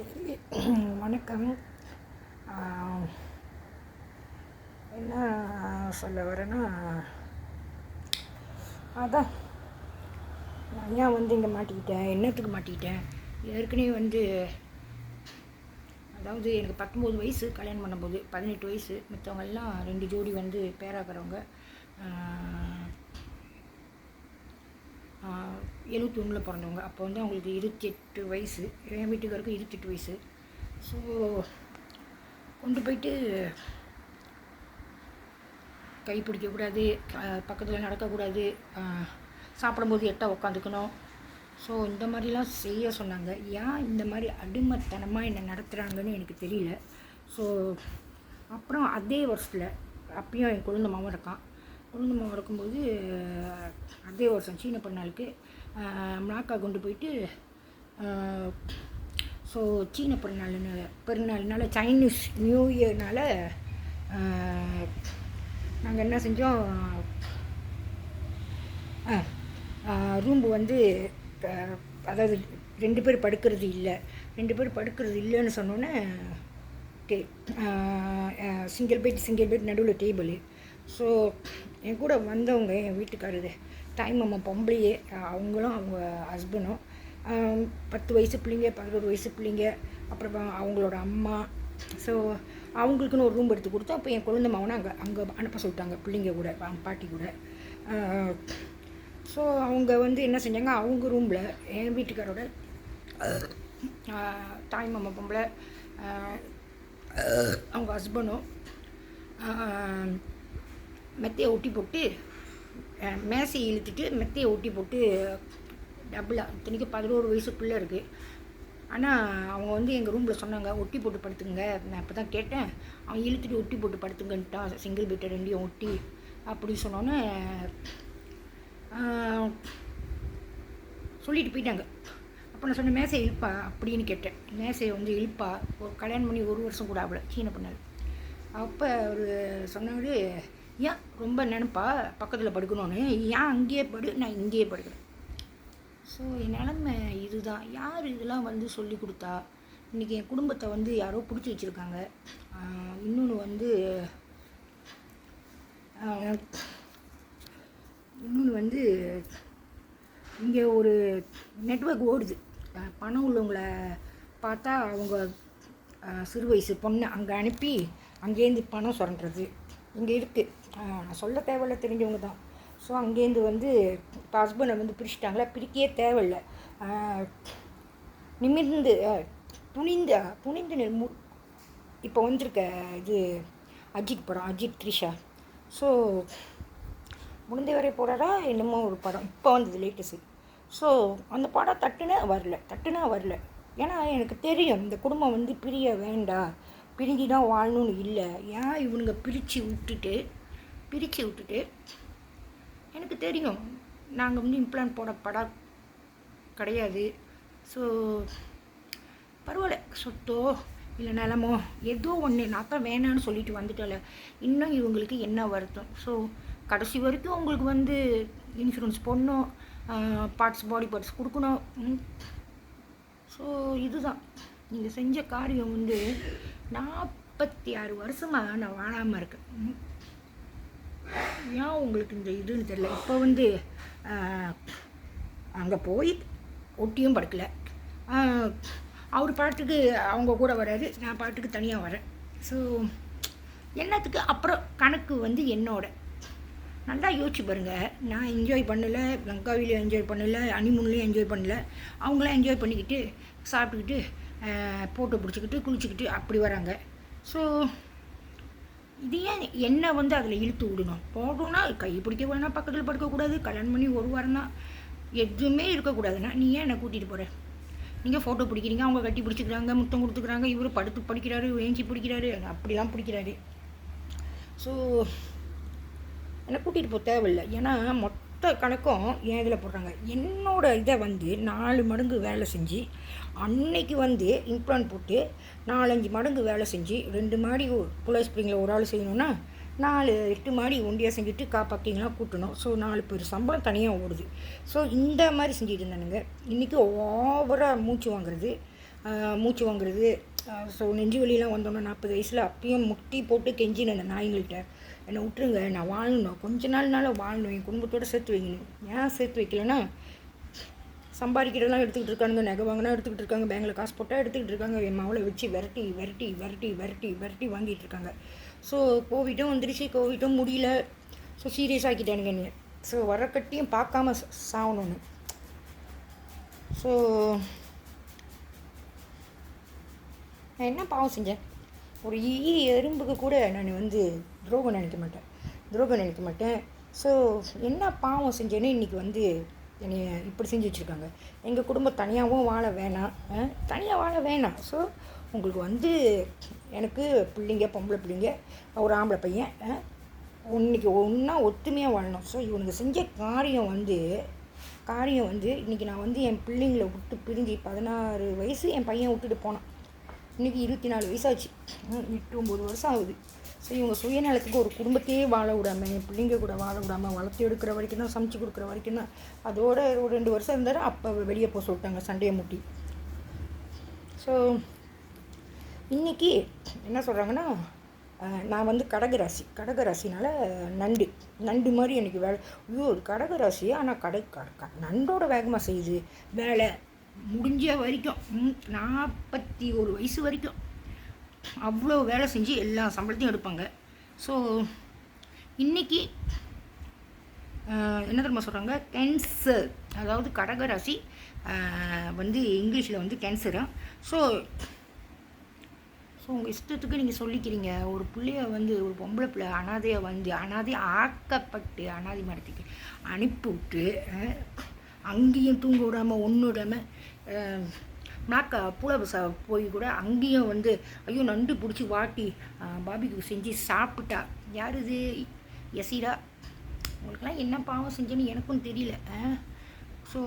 Okay. வணக்கம். என்ன சொல்ல வரேன்னா, அதான் நான் ஏன் இங்கே மாட்டிக்கிட்டேன், என்னத்துக்கு மாட்டிக்கிட்டேன். ஏற்கனவே அதாவது எனக்கு 19 வயசு கல்யாணம் பண்ணும்போது, 18 வயசு. மற்றவங்கெல்லாம் 2 ஜோடி பேராக்கிறவங்க. 71 பிறந்தவங்க. அப்போ அவங்களுக்கு 28 வயசு. என் வீட்டுக்காருக்கு 28 வயசு. ஸோ கொண்டு போயிட்டு கை பிடிக்கக்கூடாது, பக்கத்தில் நடக்கக்கூடாது, சாப்பிடும்போது எட்டா உட்காந்துக்கணும். ஸோ இந்த மாதிரிலாம் செய்ய சொன்னாங்க. ஏன் இந்த மாதிரி அடிமைத்தனமாக என்னை நடத்துகிறாங்கன்னு எனக்கு தெரியல. ஸோ அப்புறம் அதே வருஷத்தில் அப்பயும் என் குழந்தை மாவன் இருக்கான். குழந்தை மாவன் இருக்கும்போது அதே வருஷம் சீன பெருநாளுக்கு மலாக்கா கொண்டு போயிட்டு, ஸோ சீன பெருநாள்னால சைனீஸ் நியூ இயர்னால் நாங்கள் என்ன செஞ்சோம், ரூம்பு அதாவது 2 பேர் படுக்கிறது இல்லைன்னு சொன்னோன்னே சிங்கிள் பெட் நடுவில் டேபிள். ஸோ என் கூட வந்தவங்க என் வீட்டுக்காரரு டைம் அம்மா பொம்பளையே, அவங்களும் அவங்க ஹஸ்பண்டும் 10 வயசு பிள்ளைங்க, 11 வயசு பிள்ளைங்க, அப்புறம் அவங்களோட அம்மா. ஸோ அவங்களுக்குன்னு ஒரு ரூம் எடுத்து கொடுத்தோம். அப்போ என் குழந்தை மாவனை அங்கே அனுப்ப சொல்லிட்டாங்க, பிள்ளைங்க கூட, பாட்டி கூட. ஸோ அவங்க என்ன செஞ்சாங்க, அவங்க ரூமில் என் வீட்டுக்காரோட தாய் மாமா பொம்பளை, அவங்க ஹஸ்பண்டும் மெத்தையை ஒட்டி போட்டு, மேசையை இழுத்துட்டு மெத்தையை ஒட்டி போட்டு டபுளாக, இத்தனைக்கு 11 வயசு பிள்ளை இருக்குது. ஆனால் அவங்க எங்கள் ரூமில் சொன்னாங்க, ஒட்டி போட்டு படுத்துங்க. நான் இப்போ தான் கேட்டேன், அவன் இழுத்துட்டு ஒட்டி போட்டு படுத்துங்கன்ட்டான், சிங்கிள் பெட்டை 2 ஒட்டி அப்படி சொன்னோன்னே சொல்லிட்டு போயிட்டாங்க. அப்போ நான் சொன்னேன், மேசை இழுப்பா அப்படின்னு கேட்டேன். மேசையை இழுப்பா, ஒரு கல்யாணம் பண்ணி 1 வருஷம் கூட ஆகலை, சீன பண்ணாரு. அப்போ அவர் சொன்னார், ஏன் ரொம்ப நினைப்பா பக்கத்தில் படுக்கணும்னு, ஏன் அங்கேயே படு, நான் இங்கேயே படுக்கிறேன். ஸோ என் நிலமை இதுதான். யார் இதெல்லாம் சொல்லி கொடுத்தா? இன்றைக்கி என் குடும்பத்தை யாரோ பிடிச்சி வச்சுருக்காங்க. இன்னொன்று இங்கே ஒரு நெட்வொர்க் ஓடுது. பணம் உள்ளவங்களை பார்த்தா அவங்க சிறு வயசு பொண்ணை அங்கே அனுப்பி அங்கேருந்து பணம் சுரண்டுறது இங்கே இருக்குது. நான் சொல்ல தேவையில்லை, தெரிஞ்சவங்க தான். ஸோ அங்கேருந்து இப்போ ஹஸ்பண்டை பிரிச்சுட்டாங்களா, பிரிக்கவே தேவையில்லை. நிமிர்ந்து துணிந்து இப்போ வந்திருக்க இது அஜித் படம், அஜித் த்ரிஷா. ஸோ முழுந்தை வரை போகிறாரா என்னமோ ஒரு படம் இப்போ வந்தது லேட்டஸ்ட்டு. ஸோ அந்த படம் தட்டுனா வரல. ஏன்னா எனக்கு தெரியும் இந்த குடும்பம் பிரிய வேண்டாம், பிரிஞ்சு தான் வாழணும்னு இல்லை. ஏன் இவனுங்க பிரித்து விட்டுட்டு எனக்கு தெரியும் நாங்கள் இம்ப்ளான்ட் போட கிடையாது. ஸோ பரவாயில்ல, சொத்தோ இல்லை நிலமோ ஏதோ ஒன்று, நான் தான் வேணான்னு சொல்லிட்டு வந்துட்டல. இன்னும் இவங்களுக்கு என்ன வருத்தம். ஸோ கடைசி வரைக்கும் உங்களுக்கு இன்சூரன்ஸ் போடணும், பாடி பார்ட்ஸ் கொடுக்கணும். ஸோ இதுதான் நீங்கள் செஞ்ச காரியம். 46 வருஷமாக நான் வாழாமல் இருக்கேன். ஏன் உங்களுக்கு இந்த இதுன்னு தெரியல. இப்போ அங்கே போய் ஒட்டியும் படுக்கலை. அவர் பாட்டுக்கு அவங்க கூட வராரு, நான் பாட்டுக்கு தனியாக வரேன். ஸோ என்னத்துக்கு அப்புறம் கணக்கு என்னோட. நல்லா யோசிச்சு பாருங்கள். நான் என்ஜாய் பண்ணலை, கங்காவிலையும் என்ஜாய் பண்ணலை, ஹனிமூன்லேயும் என்ஜாய் பண்ணலை. அவங்களாம் என்ஜாய் பண்ணிக்கிட்டு சாப்பிட்டுக்கிட்டு ஃபோட்டோ பிடிச்சிக்கிட்டு குளிச்சுக்கிட்டு அப்படி வராங்க. ஸோ இது ஏன் என்னை அதில் இழுத்து விடணும்? போடணும்னா கை பிடிக்க வேணாம், பக்கத்தில் படுக்கக்கூடாது, கல்யாணம் பண்ணி 1 வாரம் தான், எதுவுமே இருக்கக்கூடாதுன்னா நீ ஏன் என்னை கூட்டிகிட்டு போகிற? நீங்கள் ஃபோட்டோ பிடிக்கிறீங்க, அவங்க கட்டி பிடிச்சிக்கிறாங்க, முத்தம் கொடுத்துக்கிறாங்க, இவர் படுத்து படிக்கிறாரு, வேஞ்சி பிடிக்கிறாரு, அப்படிலாம் பிடிக்கிறாரு. ஸோ என்னை கூட்டிகிட்டு போக தேவையில்லை. ஏன்னா மொத்த கணக்கும் என் இதில் போடுறாங்க. என்னோட இதை 4 மடங்கு வேலை செஞ்சு, அன்னைக்கு இம்ப்ளான்ட் போட்டு 4-5 மடங்கு வேலை செஞ்சு, 2 மாடி புலை ஸ்ப்ரிங்கில் ஒரு ஆள் செய்யணுன்னா 4-8 மாடி ஒண்டியாக செஞ்சுட்டு காப்பாக்கிங்களாம் கூட்டணும். ஸோ 4 பேர் சம்பளம் தனியாக ஓடுது. ஸோ இந்த மாதிரி செஞ்சுட்டு இருந்தானுங்க. இன்றைக்கி ஓவராக மூச்சு வாங்குறது, மூச்சு வாங்குறது. ஸோ நெஞ்சு வலியெலாம் வந்தோன்னே 40 வயசில் அப்பயும் முட்டி போட்டு கெஞ்சினேன் அந்த நாய்ங்கள்கிட்ட, என்னை விட்டுருங்க, நான் வாழணும், கொஞ்ச நாள்னால வாழணும், என் குடும்பத்தோடு சேர்த்து வைக்கணும். ஏன் சேர்த்து வைக்கலன்னா, சம்பாதிக்கிறதெல்லாம் எடுத்துக்கிட்டு இருக்காங்க, நகை வாங்கினா எடுத்துக்கிட்டு இருக்காங்க, பேங்கில் காசு போட்டால் எடுத்துக்கிட்டு இருக்காங்க, என் மவளை வச்சு விரட்டி விரட்டி விரட்டி விரட்டி விரட்டி வாங்கிட்டு இருக்காங்க. ஸோ கோவிட்டும் வந்துருச்சு, கோவிட்டும் முடியல. ஸோ சீரியஸ் ஆக்கிட்டானுங்க என்னை. ஸோ வர கட்டியும் பார்க்காம சாகணும்னு. ஸோ நான் என்ன பாவம் செஞ்சேன்? ஒரு எறும்புக்கு கூட நான் வந்து துரோகம் நினைக்க மாட்டேன். ஸோ என்ன பாவம் செஞ்சேன்னு இன்றைக்கி வந்து என்னை இப்படி செஞ்சு வச்சுருக்காங்க. எங்கள் குடும்பம் தனியாக வாழ வேணாம். ஸோ உங்களுக்கு வந்து எனக்கு பிள்ளைங்க, பொம்பளை பிள்ளைங்க, ஒரு ஆம்பளை பையன், இன்னைக்கு ஒன்றா ஒத்துமையாக வாழணும். ஸோ இவனுக்கு செஞ்ச காரியம் வந்து இன்றைக்கி நான் வந்து என் பிள்ளைங்களை விட்டு பிரிஞ்சு 16 வயசு என் பையன் விட்டுட்டு போனான். இன்றைக்கி 24 வயசாச்சு, 8-9 வருஷம் ஆகுது. ஸோ இவங்க சுயநலத்துக்கு ஒரு குடும்பத்தையே வாழ விடாமல், என் பிள்ளைங்க கூட வாழ விடாமல், வளர்த்து எடுக்கிற வரைக்கும் தான், சமைச்சு கொடுக்குற வரைக்கும் தான், அதோட ஒரு 2 வருஷம் இருந்தார். அப்போ வெளியே போக சொல்லிட்டாங்க சண்டையை முட்டி. ஸோ இன்றைக்கி என்ன சொல்கிறாங்கன்னா, நான் வந்து கடகராசினால் நண்டு மாதிரி எனக்கு வேலை. ஐயோ கடகராசி, ஆனால் நண்டோட வேகமாக செய்யுது வேலை. முடிஞ்ச வரைக்கும் 41 வயசு வரைக்கும் அவ்வளோ வேலை செஞ்சு எல்லா சம்பளத்தையும் எடுப்பாங்க. ஸோ இன்றைக்கி என்ன தெரியுமா சொல்கிறாங்க, கேன்சர், அதாவது கடகராசி வந்து இங்கிலீஷில் வந்து கேன்சரா. ஸோ உங்கள் இஷ்டத்துக்கு நீங்கள் சொல்லிக்கிறீங்க. ஒரு பிள்ளைய வந்து, ஒரு பொம்பளை பிள்ளை அனாதையாக ஆக்கப்பட்டு அனாதை மரத்துக்கு அனுப்பிவிட்டு, அங்கேயும் தூங்க விடாமல் ஒன்று விடாமல் புலவசா போய் கூட அங்கேயும் வந்து ஐயோ நண்டு பிடிச்சி வாட்டி பாபிக்கு செஞ்சு சாப்பிட்டா. யார் இது? யசீரா. உங்களுக்கெல்லாம் என்ன பாவம் செஞ்சேன்னு எனக்கும் தெரியல. ஸோ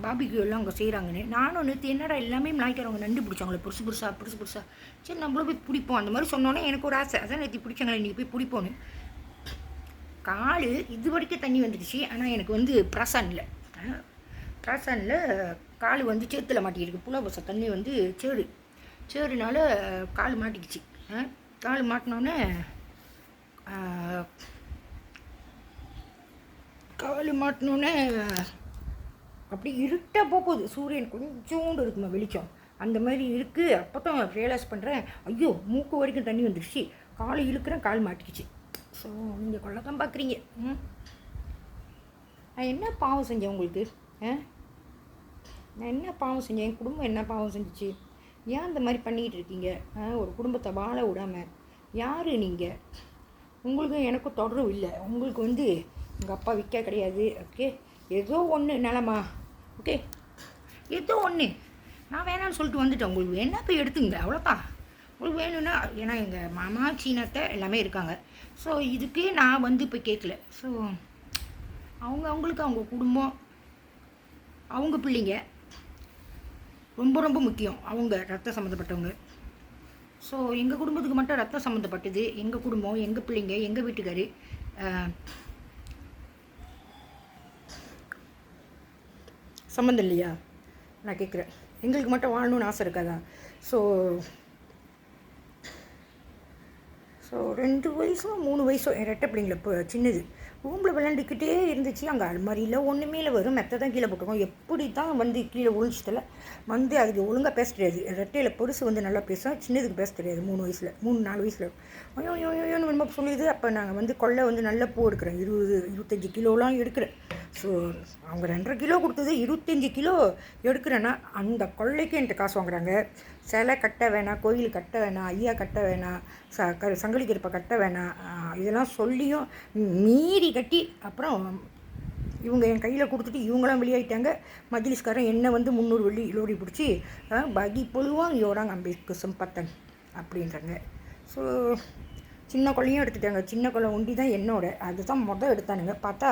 பாபிக்கு எல்லாம் அங்கே செய்கிறாங்கன்னு நானும் நேற்று என்னடா எல்லாமே நாய்க்காரவங்க நண்டு பிடிச்சாங்களே புதுசு புதுசாக, சரி நம்மளும் போய் பிடிப்போம் அந்த மாதிரி சொன்னோன்னே எனக்கு ஒரு ஆசை. அதான் நேற்று பிடிச்சாங்களே இன்றைக்கி போய் பிடிப்போன்னு. கால் இது வரைக்கும் தண்ணி வந்துடுச்சு. ஆனால் எனக்கு வந்து பிரசானில் கால் வந்து சேத்துல மாட்டிக்கிருக்கு. புலவச தண்ணி வந்து சேருனால கால் மாட்டிக்கிச்சு. கால் மாட்டினோன்னே அப்படி இருட்டாக போகுது. சூரியன் கொஞ்சோண்டு இருக்குமா வெளிச்சம், அந்த மாதிரி இருக்குது. அப்போ தான் ரியலைஸ் பண்ணுறேன், ஐயோ மூக்கு வரைக்கும் தண்ணி வந்துடுச்சு, கால் இழுக்கிறேன், கால் மாட்டிக்கிச்சு. ஸோ நீங்கள் கொள்ளத்தான் பார்க்குறீங்க. நான் என்ன பாவம் செஞ்சேன் உங்களுக்கு? நான் என்ன பாவம் செஞ்சேன்? என் குடும்பம் என்ன பாவம் செஞ்சிச்சு? ஏன் இந்த மாதிரி பண்ணிக்கிட்டு இருக்கீங்க? ஒரு குடும்பத்தை வாழ விடாமல். யார் நீங்கள்? உங்களுக்கும் எனக்கும் தொடரும் இல்லை. உங்களுக்கு வந்து எங்கள் அப்பா விற்க கிடையாது. ஓகே, ஏதோ ஒன்று நிலமா, ஓகே ஏதோ ஒன்று நான் வேணான்னு சொல்லிட்டு வந்துட்டேன். உங்களுக்கு வேணா போய் எடுத்துங்க, அவ்வளோதான். உங்களுக்கு வேணும்னா, ஏன்னா எங்கள் மாமா சீனத்தை எல்லாமே இருக்காங்க. ஸோ இதுக்கே நான் வந்து இப்போ கேட்கல. ஸோ அவங்களுக்கு அவங்க குடும்பம், அவங்க பிள்ளைங்க ரொம்ப ரொம்ப முக்கியம். அவங்க ரத்தம் சம்மந்தப்பட்டவங்க. ஸோ எங்கள் குடும்பத்துக்கு மட்டும் ரத்தம் சம்மந்தப்பட்டது. எங்கள் குடும்பம், எங்கள் பிள்ளைங்க, எங்கள் வீட்டுக்காரு சம்மந்தம் இல்லையா? நான் கேட்குறேன், எங்களுக்கு மட்டும் வாழணும்னு ஆசை இருக்காதா? ஸோ 2 வயசோ 3 வயசோ என் ரெட்டை பிள்ளைங்கள இப்போ சின்னது ரூமில் விளாண்டுக்கிட்டே இருந்துச்சு. அங்கே அல்மாரியில் ஒன்றுமே வரும், மெத்த தான் கீழே போட்டுருக்கோம். எப்படி தான் வந்து கீழே ஒழிச்சதில் வந்து அதுக்கு ஒழுங்காக பேச தெரியாது. ரெட்டையில் பெருசு வந்து நல்லா பேசும், சின்னதுக்கு பேச தெரியாது. 3-4 வயசில் ஐயோன்னு ரொம்ப சொல்லிடுது. அப்போ நாங்கள் வந்து கொள்ளை வந்து நல்ல பூ எடுக்கிறேன், 20-25 கிலோலாம் எடுக்கிறேன். ஸோ அவங்க 2.5 கிலோ கொடுத்தது 25 கிலோ எடுக்கிறேன்னா அந்த கொள்ளைக்கு என்கிட்ட காசு வாங்குறாங்க. சிலை கட்ட வேணாம், கோயில் கட்ட வேணாம், ஐயா கட்ட வேணாம், சங்கிலி கருப்பை கட்ட வேணாம், இதெல்லாம் சொல்லியும் மீறி கட்டி அப்புறம் இவங்க என் கையில் கொடுத்துட்டு இவங்களாம் வெளியாகிட்டாங்க. மஜ்லிஸ்காரன் என்னை வந்து 300 வெள்ளி லோடி பிடிச்சி பகி பொழுவாங்க யோராங்க அம்பேத்கர் சம்பத்தன் அப்படின்றாங்க. ஸோ சின்ன கொள்ளையும் எடுத்துட்டாங்க. சின்ன கொள்ளை ஒண்டி தான் என்னோட, அதுதான் எடுத்தானுங்க. பார்த்தா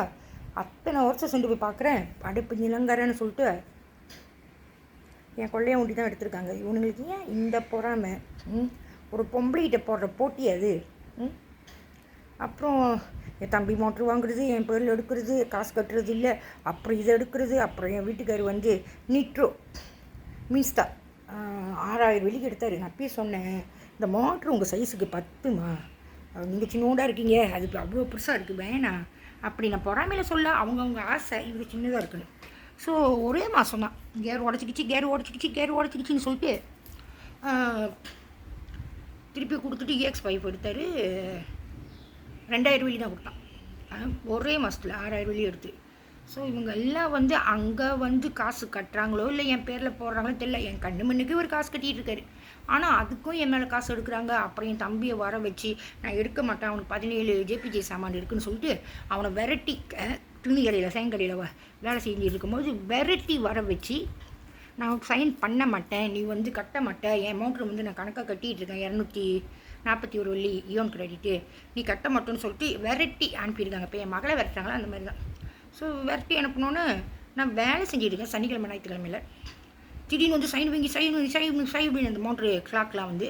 அத்தனை வருஷம் சென்று போய் பார்க்குறேன், அடுப்பு நிலங்கரன்னு சொல்லிட்டு என் கொள்ளையை ஒண்டி தான் எடுத்திருக்காங்க. இவனுங்களுக்கு ஏன் இந்த பொறாமை? ஒரு பொம்பளைகிட்ட போடுற போட்டி அது. அப்புறம் என் தம்பி மோட்ரு வாங்குறது, என் பேரில் எடுக்கிறது, காசு கட்டுறது இல்லை, அப்புறம் இதை எடுக்கிறது. அப்புறம் என் வீட்டுக்கார் வந்து நிட்ரோ மீன்ஸ்தா 6,000 வெளியே எடுத்தார். நான் அப்பயே சொன்னேன், இந்த மோட்ரு உங்கள் சைஸுக்கு பத்துமா, நீங்கள் சின்னோண்டாக இருக்கீங்க, அதுக்கு அவ்வளோ பெருசாக இருக்குது, வேணாம் அப்படி நான் பொறாமையில் சொல்ல, அவங்கவுங்க ஆசை இது சின்னதாக இருக்குன்னு. ஸோ ஒரே மாதம் தான் கேர் உடச்சிக்கிச்சின்னு சொல்லிட்டு திருப்பி கொடுத்துட்டு EX5 எடுத்தார். 2,000 வெளி தான் கொடுத்தான். ஒரே மாதத்தில் 6,000 வெளியே எடுத்து. ஸோ இவங்க எல்லாம் வந்து அங்கே வந்து காசு கட்டுறாங்களோ இல்லை என் பேரில் போடுறாங்களோ தெரியல. என் கண்ணு மண்ணுக்கு ஒரு காசு கட்டிகிட்டு இருக்காரு. ஆனால் அதுக்கும் என் மேலே காசு எடுக்கிறாங்க. அப்புறம் என் தம்பியை வர வச்சு நான் எடுக்க மாட்டேன், அவனுக்கு 17 JPJ சாமான் இருக்குன்னு சொல்லிட்டு அவனை விரட்டி துணி கடையில் சேங்கடையில் வேலை செஞ்சு இருக்கும்போது விரட்டி வர வச்சு நான் சைன் பண்ண மாட்டேன், நீ வந்து கட்ட மாட்டேன், என் மோட்ரு வந்து நான் கணக்காக கட்டிகிட்டு இருக்கேன் 241 வெள்ளி ஈவன் கிரெடிட்டு, நீ கட்ட மாட்டேன்னு சொல்லிட்டு விரட்டி அனுப்பியிருக்காங்க. இப்போ என் மகளை விரட்டுறாங்களா அந்த மாதிரி தான். ஸோ விரட்டி அனுப்பினோன்னு நான் வேலை செஞ்சுருக்கேன் சனிக்கிழமை ஞாயிற்றுக்கிழமையில். திடீர்னு வந்து சைன் வாங்கி அந்த மோட்ரு கிளாக்லாம் வந்து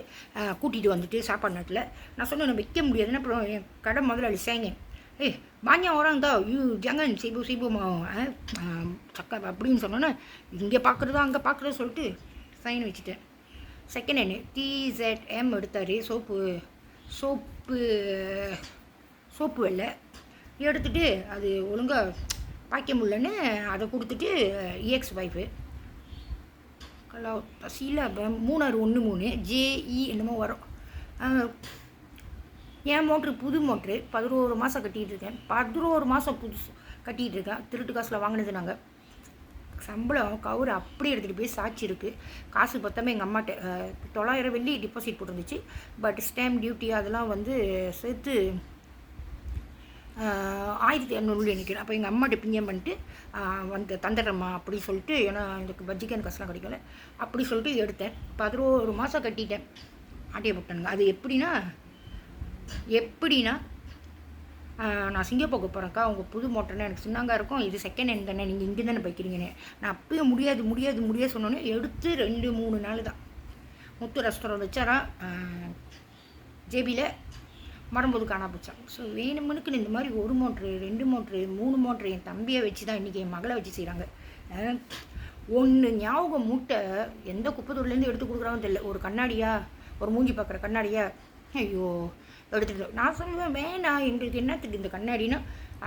கூட்டிகிட்டு வந்துட்டு சாப்பாடு நேரத்தில் நான் சொன்னேன் நான் வைக்க முடியாதுன்னு. அப்புறம் என் கடை முதலாளி சேங்க பாஞ்சா வராங்க ஜங்கன் சீபுமா சக்கா அப்படின்னு சொன்னோன்னே இங்கே பார்க்குறதோ அங்கே பார்க்குறதோ சொல்லிட்டு சைன் வச்சுட்டேன். செகண்ட் ஹேண்டு TZM எடுத்தார். சோப்பு வெள்ளை எடுத்துகிட்டு அது ஒழுங்காக பாய்க்க முடியலன்னு அதை கொடுத்துட்டு EX5 சீலாபம் 3613 JE என்னமோ வரும். என் மோட்ரு புது மோட்ரு 11 மாதம் கட்டிகிட்டு இருக்கேன். 11 மாதம் புதுசு கட்டிகிட்டு இருக்கேன். திருட்டு காசில் வாங்கினது நாங்கள். சம்பளம் கவுரு அப்படியே எடுத்துகிட்டு போய் சாட்சி இருக்குது. காசு பத்தாமல் எங்கள் அம்மாட்ட 900 வெள்ளி டிபாசிட் போட்டுருந்துச்சு. பட் ஸ்டாம்ப் டியூட்டி அதெல்லாம் வந்து சேர்த்து 1,200 நினைக்கிறேன். அப்போ எங்கள் அம்மாட்ட பிஞ்சம் பண்ணிட்டு வந்து தந்துடுறம்மா அப்படி சொல்லிட்டு, ஏன்னா எனக்கு பட்ஜெட் காசுலாம் கிடைக்கல அப்படி சொல்லிட்டு எடுத்தேன். 11 மாதம் கட்டிட்டேன். ஆட்டிய போட்டானுங்க. அது எப்படின்னா நான் சிங்கப்பூருக்கு போகிறேன்க்கா, உங்கள் புது மோட்டர்னா எனக்கு சின்னங்க இருக்கும், இது செகண்ட் ஹேண்ட் தானே, நீங்கள் இங்கே தானே பைக்கிறீங்கன்னு. நான் அப்பயே முடியாது சொன்னோன்னே எடுத்து 2-3 நாள் தான் முத்து ரெஸ்டாரண்ட் வச்சாரா ஜேபியில் வரும்போது காணா போச்சான். ஸோ வேணுமனுக்கு இந்த மாதிரி 1 மோட்ரு 2 மோட்ரு 3 மோட்ரு என் தம்பியை வச்சு தான் இன்றைக்கி என் மகளை வச்சு செய்கிறாங்க. ஒன்று ஞாபகம் மூட்டை எந்த குப்பத்தூர்லேருந்து எடுத்து கொடுக்குறாங்கன்னு தெரியல. ஒரு கண்ணாடியா, ஒரு மூஞ்சி பார்க்குற கண்ணாடியா, ஐயோ எடுத்துகிட்டு நான் சொல்லுவேன் வேணாம் எங்களுக்கு என்னத்துக்கு இந்த கண்ணாடினா,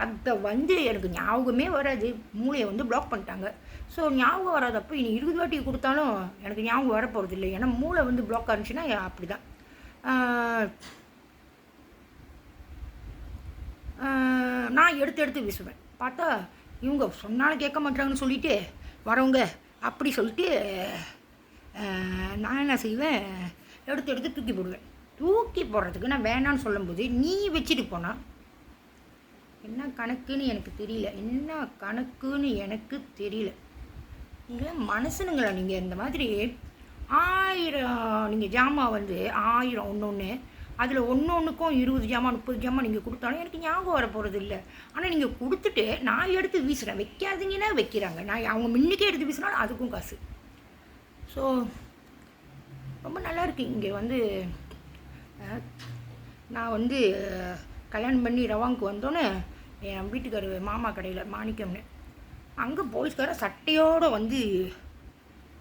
அதை வந்து எனக்கு ஞாபகமே வராது, மூளையை வந்து பிளாக் பண்ணிட்டாங்க. ஸோ ஞாபகம் வராதப்போ இனி 20 வாட்டி கொடுத்தாலும் எனக்கு ஞாபகம் வர போகிறது இல்லை. ஏன்னா மூளை வந்து பிளாக் ஆனிச்சுன்னா அப்படி தான். நான் எடுத்து வீசுவேன். பார்த்தா இவங்க சொன்னாலும் கேட்க மாட்டாங்கன்னு சொல்லிவிட்டு வரவங்க அப்படி சொல்லிட்டு நான் என்ன செய்வேன், எடுத்து தூக்கி போடுவேன். தூக்கி போடுறதுக்கு நான் வேணான்னு சொல்லும்போது நீ வச்சுட்டு போனால் என்ன கணக்குன்னு எனக்கு தெரியல. நீங்கள் மனசுனுங்களா, நீங்கள் இந்த மாதிரி 1000 நீங்கள் ஜாமான் வந்து 1000 ஒன்று அதில் ஒன்றுக்கும் 20 ஜாமான் 30 ஜாமான் நீங்கள் கொடுத்தாலும் எனக்கு ஞாபகம் வர போகிறது இல்லை. ஆனால் நீங்கள் கொடுத்துட்டு நான் எடுத்து வீசுகிறேன், வைக்காதீங்கன்னா வைக்கிறாங்க. நான் அவங்க முன்னுக்கே எடுத்து வீசினாலும் அதுக்கும் காசு. ஸோ ரொம்ப நல்லாயிருக்கு. இங்கே வந்து நான் வந்து கல்யாணம் பண்ணி ரவாங்க்கு வந்தோன்னே என் வீட்டுக்காரர் மாமா கடையில் மாணிக்கம்னு அங்கே போலீஸ்காரன் சட்டையோடு வந்து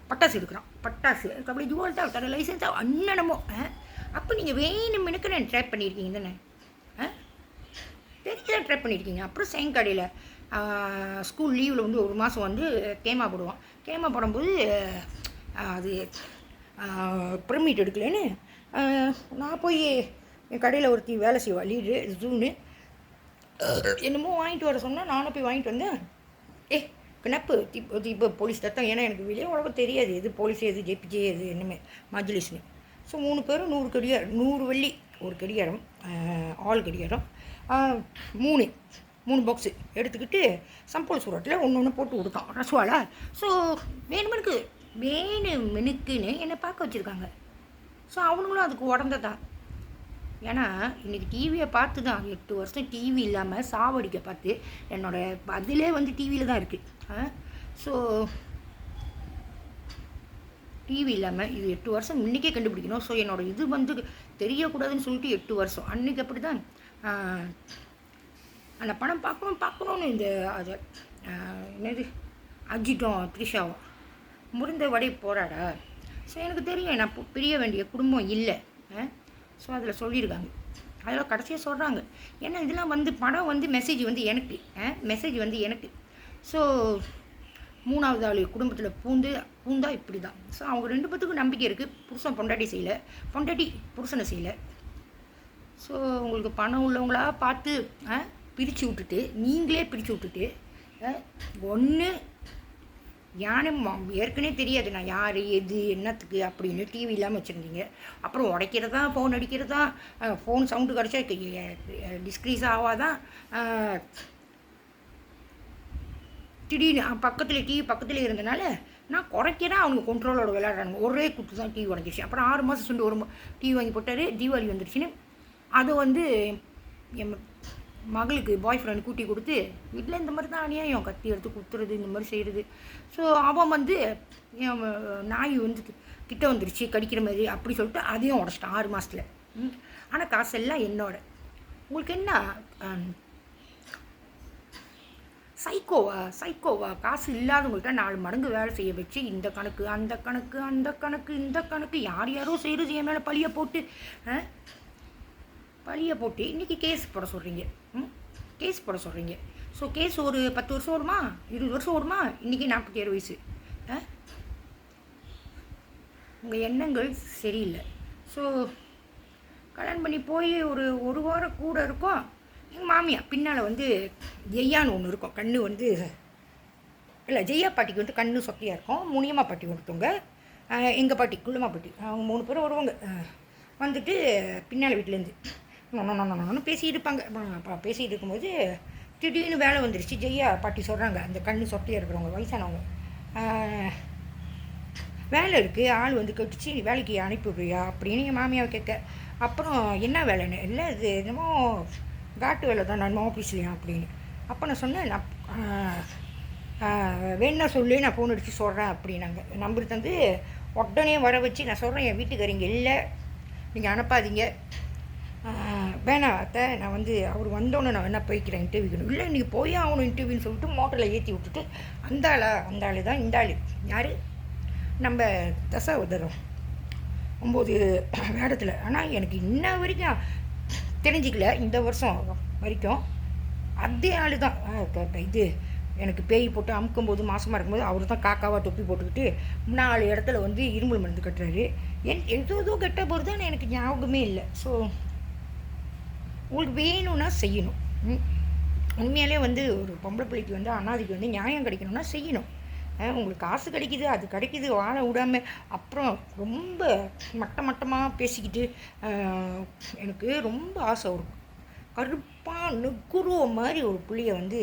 பட்டாசு எடுக்கிறான். பட்டாசு அப்படி ஜுவல்ட்டா தர லைசன்ஸாக அண்ணனமோ. அப்போ நீங்கள் வேணுமெனுக்கு நான் ட்ரை பண்ணியிருக்கீங்க தானே, தெரிஞ்சுதான் ட்ரை பண்ணியிருக்கீங்க. அப்புறம் சாயங்காலையில் ஸ்கூல் லீவில் வந்து 1 மாதம் வந்து கேமா போடுவான். கேமா போடும்போது அது பெர்மிட் எடுக்கலன்னு நான் போய் என் கடையில் ஒருத்தி வேலை செய்வாள் லீடு ஜூனு என்னமோ வாங்கிட்டு வர சொன்னால் நானும் போய் வாங்கிட்டு வந்தேன். கிணப்பு இப்போ போலீஸ் தத்தம். ஏன்னா எனக்கு வெளியே உலகம் தெரியாது எது போலீஸ் எது ஜேபிஜே எது என்னமே மஜ்லிஸ்னு. ஸோ 3 பேரும் 100 கடிகாரம் 100 வெள்ளி ஒரு கடிகாரம் ஆள் கடிகாரம் 3 பாக்ஸு எடுத்துக்கிட்டு சம்போல் சூரத்தில் ஒன்று போட்டு கொடுத்தான் ரசுவாலா. ஸோ வேணுமெனுக்குன்னு என்னை பார்க்க வச்சுருக்காங்க. ஸோ அவனுங்களும் அதுக்கு உடந்ததான். ஏன்னா இன்றைக்கி டிவியை பார்த்து தான் 8 வருஷம் டிவி இல்லாமல் சாவடிக்க பார்த்து என்னோடய பதிலே வந்து டிவியில் தான் இருக்குது. ஸோ டிவி இல்லாமல் இது 8 வருஷம் இன்றைக்கே கண்டுபிடிக்கணும். ஸோ என்னோடய இது வந்து தெரியக்கூடாதுன்னு சொல்லிட்டு 8 வருஷம் அன்றைக்கி அப்படி தான் அந்த படம் பார்க்கணுன்னு இந்த அது என்னது அஜிட்டும் த்ரிஷாவும் முருந்த வடை போராடா ஸோ எனக்கு தெரியும் நான் பிரிய வேண்டிய குடும்பம் இல்லை. ஸோ அதில் சொல்லியிருக்காங்க. அதில் கடைசியாக சொல்கிறாங்க, ஏன்னா இதெல்லாம் வந்து படம் வந்து மெசேஜ் வந்து எனக்கு மெசேஜ் வந்து எனக்கு. ஸோ 3வது ஆள் குடும்பத்தில் பூந்தா இப்படி தான். ஸோ அவங்க 2 பேத்துக்கும் நம்பிக்கை இருக்குது. புருஷன் பொண்டாட்டி செய்யலை, பொண்டாட்டி புருஷனை செய்யலை. ஸோ உங்களுக்கு பணம் உள்ளவங்களா பார்த்து பிரித்து விட்டுட்டு, நீங்களே பிரித்து விட்டுட்டு, ஒன்று யானை ஏற்கனவே தெரியாது நான் யார் எது என்னத்துக்கு அப்படின்னு டிவி இல்லாமல் வச்சுருந்தீங்க. அப்புறம் உடைக்கிறதா, ஃபோன் அடிக்கிறதா, ஃபோன் சவுண்டு கிடச்சா டிஸ்க்ரீஸ் ஆகாதான், திடீர்னு பக்கத்தில் டிவி பக்கத்தில் இருந்தனால நான் குறைக்கிறேன், அவங்க கண்ட்ரோலோட விளையாடுறாங்க. ஒரே குத்து தான் டிவி உடஞ்சிச்சு. அப்புறம் 6 மாதம் சொல்லி ஒரு டிவி வாங்கி போட்டார். தீபாவளி வந்துடுச்சுன்னு அதை வந்து என் மகளுக்கு பாய் ஃப்ரெண்ட் கூட்டி கொடுத்து, வீட்டில் இந்த மாதிரி தான் அநியாயம், கத்தி எடுத்து குத்துறது இந்த மாதிரி செய்கிறது. ஸோ அவன் வந்து என் நாய் வந்து கிட்ட வந்துருச்சு கடிக்கிற மாதிரி அப்படி சொல்லிட்டு அதையும் உடச்சிட்டான் 6 மாதத்தில். ஆனால் காசெல்லாம் என்னோட. உங்களுக்கு என்ன சைக்கோவா காசு இல்லாதவங்கள்ட்ட 4 மடங்கு வேலை செய்ய வச்சு இந்த கணக்கு அந்த கணக்கு அந்த கணக்கு இந்த கணக்கு யாரோ செய்கிறது என் மேலே பழியை போட்டு இன்றைக்கி கேஸ் போட சொல்கிறீங்க. ஸோ கேஸ் ஒரு 10 வருஷம் வருமா, 20 வருஷம் வருமா? இன்றைக்கி 47 வயசு. உங்கள் எண்ணங்கள் சரியில்லை. ஸோ கல்யாணம் பண்ணி போய் ஒரு வாரம் கூட இருக்கும். எங்கள் மாமியா பின்னால் வந்து ஜெய்யான்னு ஒன்று இருக்கும், கண்ணு வந்து இல்லை ஜெய்யா பாட்டிக்கு வந்து கண்ணு சொத்தையாக இருக்கும். முனியம்மா பாட்டி ஒருத்தவங்க, எங்கள் பாட்டி குள்ளம்மா பாட்டி, அவங்க 3 பேரும் வருவாங்க. வந்துட்டு பின்னால் வீட்டிலேருந்து பேசிகிட்டு இருப்பாங்க. பேசிகிட்டு இருக்கும்போது திடீர்னு வேலை வந்துருச்சு. ஜெய்யா பாட்டி சொல்கிறாங்க, அந்த கண்ணு சொத்தையாக இருக்கிறவங்க வயசானவங்க, வேலை இருக்குது, ஆள் வந்து கட்டிச்சு, வேலைக்கு அனுப்பி விடுறியா அப்படின்னு என் மாமியாவை கேட்க. அப்புறம் என்ன வேலைன்னு, இல்லை இது என்னமோ காட்டு வேலை தான் நான் ஆஃபீஸ்லையா அப்படின்னு. அப்போ நான் சொன்னேன், வேணா சொல்லி நான் ஃபோன் அடித்து சொல்கிறேன் அப்படின்னாங்க. நம்பர் தந்து உடனே வர வச்சு நான் சொல்கிறேன், என் வீட்டுக்காரங்க இல்லை, நீங்கள் அனுப்பாதீங்க, வேணாம் அத்தை, நான் வந்து அவர் வந்தோன்னே நான் வேணா போய்க்கிறேன் இன்டர்வியூக்கு. இல்லை நீங்கள் போய் ஆகணும் இன்டர்வியூன்னு சொல்லிட்டு மோட்டரில் ஏற்றி விட்டுட்டு அந்த ஆள் தான் இந்த ஆள் யார், நம்ம தசாவதாரம் 9 வேடத்தில். ஆனால் எனக்கு இன்ன வரைக்கும் தெரிஞ்சிக்கல, இந்த வருஷம் வரைக்கும் அதே ஆள் தான். இது எனக்கு பேய் போட்டு அமுக்கும்போது மாசமாக இருக்கும்போது அவர் தான் காக்காவாக தொப்பி போட்டுக்கிட்டு 4 இடத்துல வந்து இரும்பல் மருந்து கட்டுறாரு. ஏதோ கெட்ட போகிறது தான் எனக்கு ஞாபகமே இல்லை. ஸோ உங்களுக்கு வேணும்னா செய்யணும். உண்மையாலே வந்து ஒரு பொம்பளை பிள்ளைக்கு வந்து அனாதைக்கு வந்து நியாயம் கிடைக்கணும்னா செய்யணும். உங்களுக்கு காசு கிடைக்கிது, அது கிடைக்கிது, வாழ விடாமல் அப்புறம் ரொம்ப மட்டமாக பேசிக்கிட்டு எனக்கு ரொம்ப ஆசை வரும். கருப்பாக நெக்குருவ மாதிரி ஒரு பிள்ளைய வந்து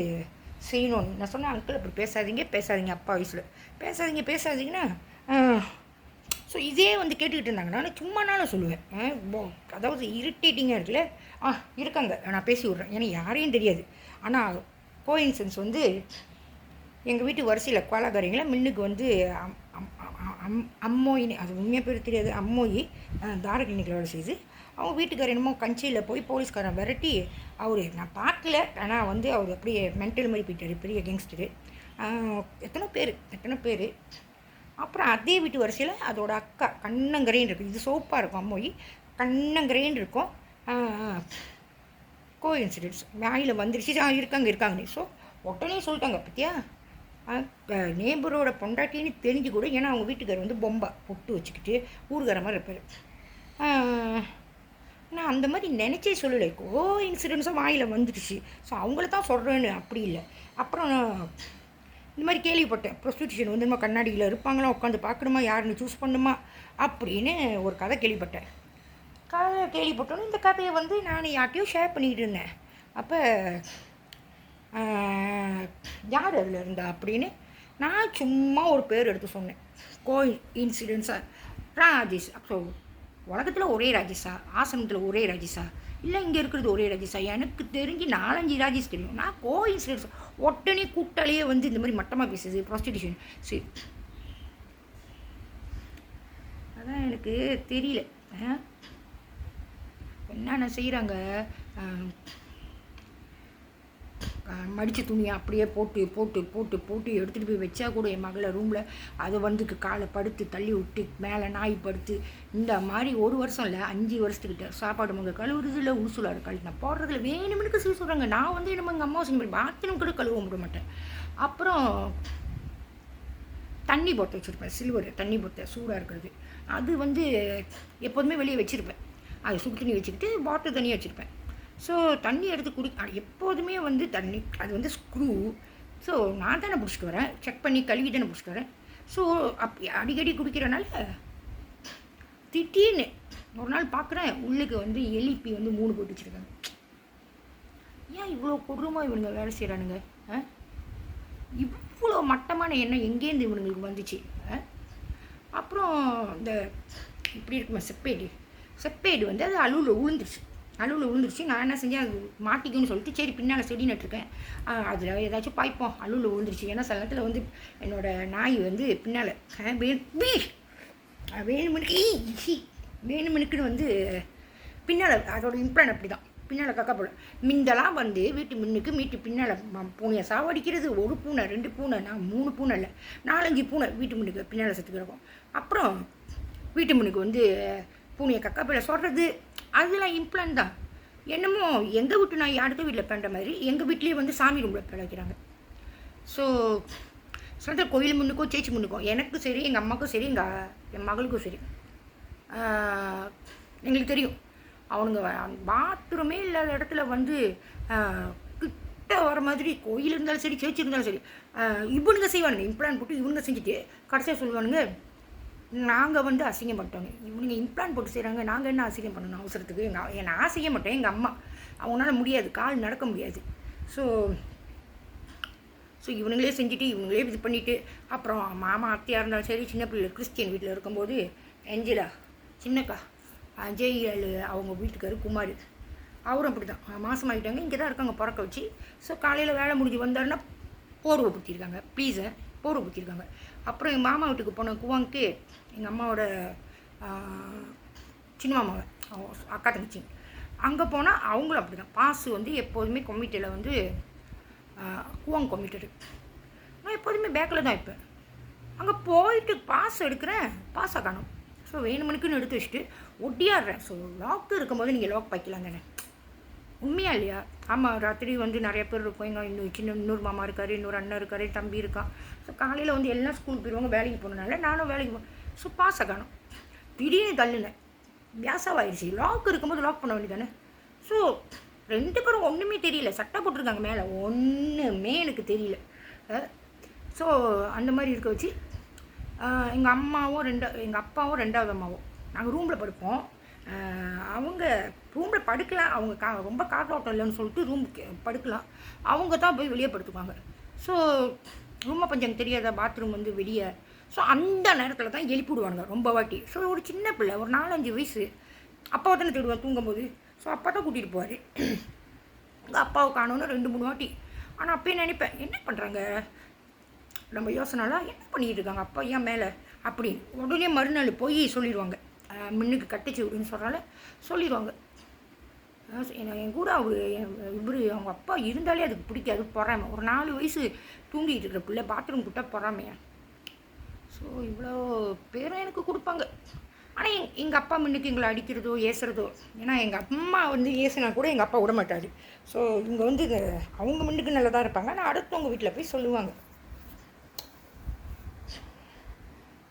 செய்யணும்னு நான் சொன்னேன். அங்கிள் அப்படி பேசாதீங்க அப்பா வயசில் பேசாதீங்கன்னா ஸோ இதே வந்து கேட்டுக்கிட்டு இருந்தாங்க. நான் சும்மானாலும் சொல்லுவேன், அதாவது இரிட்டேட்டிங்காக இருக்குல்ல, இருக்காங்க நான் பேசி விட்றேன், ஏன்னா யாரையும் தெரியாது. ஆனால் கோயின்சன்ஸ் வந்து எங்கள் வீட்டு வரிசையில் கோலாகாரிங்களா மின்னுக்கு வந்து அம்மோயின்னு, அது உண்மையாக பேர் தெரியாது, அம்மோயி தார கிளினிக்கில் வேலை செய்யுது. அவங்க வீட்டுக்காரர் என்னமோ கஞ்சியில் போய் போலீஸ்காரன் விரட்டி, அவர் நான் பார்க்கல, ஆனால் வந்து அவர் அப்படியே மென்டல் மாதிரி போயிட்டார், பெரிய கேங்ஸ்டரு. எத்தனை பேர். அப்புறம் அதே வீட்டு வரிசையில் அதோட அக்கா கண்ணங்கரைன்னு இருக்கும், இது சோப்பாக இருக்கும், அம்மோயி கண்ணங்கரைன்னு இருக்கும். கோஇன்சிடென்ட்ஸ் வாயில் வந்துருச்சு, இருக்காங்க. ஸோ உடனே சொல்லிட்டாங்க, பற்றியா நேபரோட பொண்டாட்டின்னு தெரிஞ்சு கூட, ஏன்னா அவங்க வீட்டுக்காரர் வந்து பொம்பா பொட்டு வச்சுக்கிட்டு ஊருக்கார மாதிரி இருப்பார். நான் அந்த மாதிரி நினச்சே சொல்லலை, இன்சிடென்ட்ஸும் வாயில் வந்துடுச்சு. ஸோ அவங்கள தான் சொல்கிறேன்னு அப்படி இல்லை. அப்புறம் இந்த மாதிரி கேள்விப்பட்டேன், ப்ரொஸ்டியூஷன் வந்து நம்ம கண்ணாடியில் இருப்பாங்களா, உட்காந்து பார்க்கணுமா, யாருன்னு சூஸ் பண்ணுமா அப்படின்னு ஒரு கதை கேள்விப்பட்டேன். கேள்விப்பட்டோன்னு இந்த கதையை வந்து நான் யார்ட்டையும் ஷேர் பண்ணிக்கிட்டு இருந்தேன். அப்போ யார் அதில் இருந்தா அப்படின்னு நான் சும்மா ஒரு பேர் எடுத்து சொன்னேன். இன்சிடென்ஸாக ராஜேஷ். அப்போ உலகத்தில் ஒரே ராஜேஷா, ஆசனத்தில் ஒரே ராஜேஷா, இல்லை இங்கே இருக்கிறது ஒரே ராஜேஷா? எனக்கு தெரிஞ்சு 4-5 ராஜேஷ் தெரியும். நான் இன்சிடென்ஸ் உடனே கூட்டாலேயே வந்து இந்த மாதிரி மட்டமாக பேசுது ப்ராஸ்டிடியூஷன். சரி, அதான் எனக்கு தெரியல என்னென்ன செய்கிறாங்க. மடித்த துணியை அப்படியே போட்டு போட்டு போட்டு போட்டு எடுத்துகிட்டு போய் வச்சா கூட என் மகளை ரூமில் அதை வந்து காலை படுத்து தள்ளி விட்டு மேலே நாய் படுத்து இந்த மாதிரி 1 வருஷம் இல்லை 5 வருஷத்துக்கிட்ட சாப்பாடு மங்க கழுவுறது இல்லை உசுலாடு கழுவி நான் போடுறதுல வேணுமெனுக்கு சொல்லி சொல்கிறாங்க. நான் வந்து நம்ம எங்கள் அம்மா செஞ்சு பாத்ரூம் கூட கழுவ விட மாட்டேன். அப்புறம் தண்ணி போட்டு வச்சுருப்பேன், சில்வர் தண்ணி போட்டு சூடாக இருக்கிறது. அது வந்து எப்போதுமே வெளியே வச்சுருப்பேன். அது சுடு தண்ணி வச்சுக்கிட்டு பாட்டில் தண்ணியாக வச்சுருப்பேன். ஸோ தண்ணி எடுத்து எப்போதுமே வந்து தண்ணி அது வந்து ஸ்க்ரூ. ஸோ நான் தானே பிடிச்சிட்டு வரேன், செக் பண்ணி கழுவி தானே பிடிச்சிட்டு வரேன். ஸோ அடிக்கடி குடிக்கிறனால திடீர்னு ஒரு நாள் பார்க்குறேன் உள்ளுக்கு வந்து எலிப்பி வந்து 3 போட்டு வச்சுருக்காங்க. ஏன் இவ்வளோ கொடூரமாக இவனுங்க வேலை செய்கிறானுங்க? இவ்வளோ மட்டமான எண்ணெய் எங்கேருந்து இவனுங்களுக்கு வந்துச்சு? அப்புறம் இந்த இப்படி இருக்குமா செப்பேடு வந்து அது அழுவில் விழுந்துருச்சு. நான் என்ன செஞ்சேன், அது மாட்டிக்குன்னு சொல்லிட்டு சரி பின்னால் செடி நட்டுருக்கேன், அதில் ஏதாச்சும் பாய்ப்போம். அழுவில் விழுந்துருச்சு. ஏன்னா சில நேரத்தில் வந்து என்னோடய நாய் வந்து பின்னால் வேணுமெனுக்குன்னு வந்து பின்னால் அதோட இம்ப்ளான் அப்படி தான் பின்னால் கக்கா போல மிந்தெல்லாம் வந்து வீட்டு வீட்டு பின்னால் பூனையை சாவடிக்கிறது. 1 பூனை 2 பூனை, நான் 3 பூனை இல்லை 4-5 பூனை வீட்டு முன்னுக்கு பின்னால் செத்து கிடக்கும். அப்புறம் வீட்டு முன்னுக்கு வந்து பூனையை கக்கா போல சொல்கிறது அதெல்லாம் இம்ப்ளான் தான். என்னமோ எங்கள் வீட்டு நாய் அடுத்த வீட்டில் பண்ணுற மாதிரி எங்கள் வீட்லேயே வந்து சாமி ரூமில் பிழைக்கிறாங்க. ஸோ சொல்கிற கோயில் முன்னுக்கோ சேச்சி முன்னுக்கோ எனக்கும் சரி எங்கள் அம்மாவுக்கும் சரி என் மகளுக்கும் சரி எங்களுக்கு தெரியும். அவனுங்க பாத்ரூமே இல்லாத இடத்துல வந்து கிட்ட வர மாதிரி கோயில் இருந்தாலும் சரி சேச்சி இருந்தாலும் சரி இவனுங்க செய்வானுங்க. இம்ப்ளான் போட்டு இவனுங்க செஞ்சுட்டு கடைசியாக சொல்லுவானுங்க நாங்கள் வந்து அசிங்கம் பண்ணிட்டோங்க. இவனுங்க இம்ப்ளான் போட்டு செய்கிறாங்க, நாங்கள் என்ன அசிங்கம் பண்ணணும் அவசரத்துக்கு? நான் செய்ய மாட்டேன், எங்கள் அம்மா அவங்களால முடியாது, கால் நடக்க முடியாது. ஸோ இவனுங்களே செஞ்சுட்டு இவனுங்களே இது பண்ணிவிட்டு அப்புறம் மாமா அத்தையாக இருந்தாலும் சரி சின்ன பிள்ளை கிறிஸ்டியன் வீட்டில் இருக்கும்போது ஏஞ்சலா சின்னக்கா ஜெயில் அவங்க வீட்டுக்காரு குமார் அவரும் அப்படி தான் மாதமாகிட்டாங்க. இங்கே தான் இருக்காங்க பிறக்க வச்சு. ஸோ காலையில் வேலை முடிஞ்சு வந்தாருன்னா போர்வை ஊற்றிருக்காங்க, ப்ளீஸை போர்வை ஊற்றிருக்காங்க. அப்புறம் எங்கள் மாமா வீட்டுக்கு போன குவாங்க்கு எங்கள் அம்மாவோட சின்ன மாமாவை அக்கா தங்கச்சி அங்கே போனால் அவங்களும் அப்படி தான். பாசு வந்து எப்போதுமே கொம்மிட்டியில் வந்து குவாங் கொம்மிட்டரு. நான் எப்போதுமே பேக்கில் தான் இருப்பேன். அங்கே போயிட்டு பாஸ் எடுக்கிறேன், பாஸை காணும். ஸோ வேணுமனுக்குன்னு எடுத்து வச்சுட்டு ஒட்டியாடுறேன். ஸோ லாக்கு இருக்கும்போது நீங்கள் லாக் வைக்கலாம் தானே, உண்மையா இல்லையா? ஆமாம், ராத்திரி வந்து நிறைய பேர் இருக்கும். எங்கள் இன்னொரு மாமா இருக்கார், இன்னொரு அண்ணன் இருக்கார், தம்பி இருக்கான். ஸோ காலையில் வந்து எல்லாம் ஸ்கூலுக்கு போயிடுவாங்க, வேலைக்கு போனதுனால நானும் வேலைக்கு போனேன். ஸோ பாஸை காணும். திடீர்னு தள்ளுனேன், வியாசாவாயிடுச்சு. லாக் இருக்கும்போது லாக் பண்ண வேண்டியதானே. ஸோ 2 பேரும் ஒன்றுமே தெரியல, சட்டை போட்டிருக்காங்க மேலே, ஒன்றுமே எனக்கு தெரியல. ஸோ அந்த மாதிரி இருக்க வச்சு எங்கள் அப்பாவும் 2வது அம்மாவும் நாங்கள் ரூமில் படுப்போம். அவங்க ரூமில் படுக்கலாம், அவங்க ரொம்ப காற்றோட்டம் இல்லைன்னு சொல்லிட்டு ரூமுக்கு படுக்கலாம். அவங்க தான் போய் வெளியே படுத்துக்குவாங்க. ஸோ ரொம்ப பஞ்சம் தெரியாத பாத்ரூம் வந்து வெளியே. ஸோ அந்த நேரத்தில் தான் எழுப்பிவிடுவாங்க ரொம்ப வாட்டி. ஸோ ஒரு சின்ன பிள்ளை, ஒரு 4-5 வயசு, அப்பாவை தானே தேடுவேன் தூங்கும்போது. ஸோ அப்பா தான் கூட்டிகிட்டு போவார். எங்கள் அப்பாவை காணோன்னு 2-3 வாட்டி. ஆனால் அப்பயே நினைப்பேன் என்ன பண்ணுறாங்க நம்ம யோசனைலாம், என்ன பண்ணிக்கிட்டு இருக்காங்க அப்பா ஏன் மேலே அப்படின்னு. உடனே மறுநாள் போய் சொல்லிடுவாங்க, மின்னுக்கு கட்டிச்சு விடுன்னு சொல்கிறால சொல்லிடுவாங்க. என் கூட அவங்க அப்பா இருந்தாலே அதுக்கு பிடிக்காது, பொறாமை. ஒரு 4 வயசு தூங்கிட்டு இருக்கிற பிள்ளை பாத்ரூம் கிட்ட பொறாமையா. ஸோ இவ்வளோ பேரும் எனக்கு கொடுப்பாங்க. ஆனால் எங்கள் அப்பா முன்னுக்கு எங்களை அடிக்கிறதோ ஏசுகிறதோ, ஏன்னா எங்கள் அம்மா வந்து ஏசுனா கூட எங்கள் அப்பா விட மாட்டார். ஸோ இங்கே வந்து அவங்க முன்னுக்கு நல்லா தான் இருப்பாங்க, ஆனால் அடுத்தவங்க வீட்டில் போய் சொல்லுவாங்க.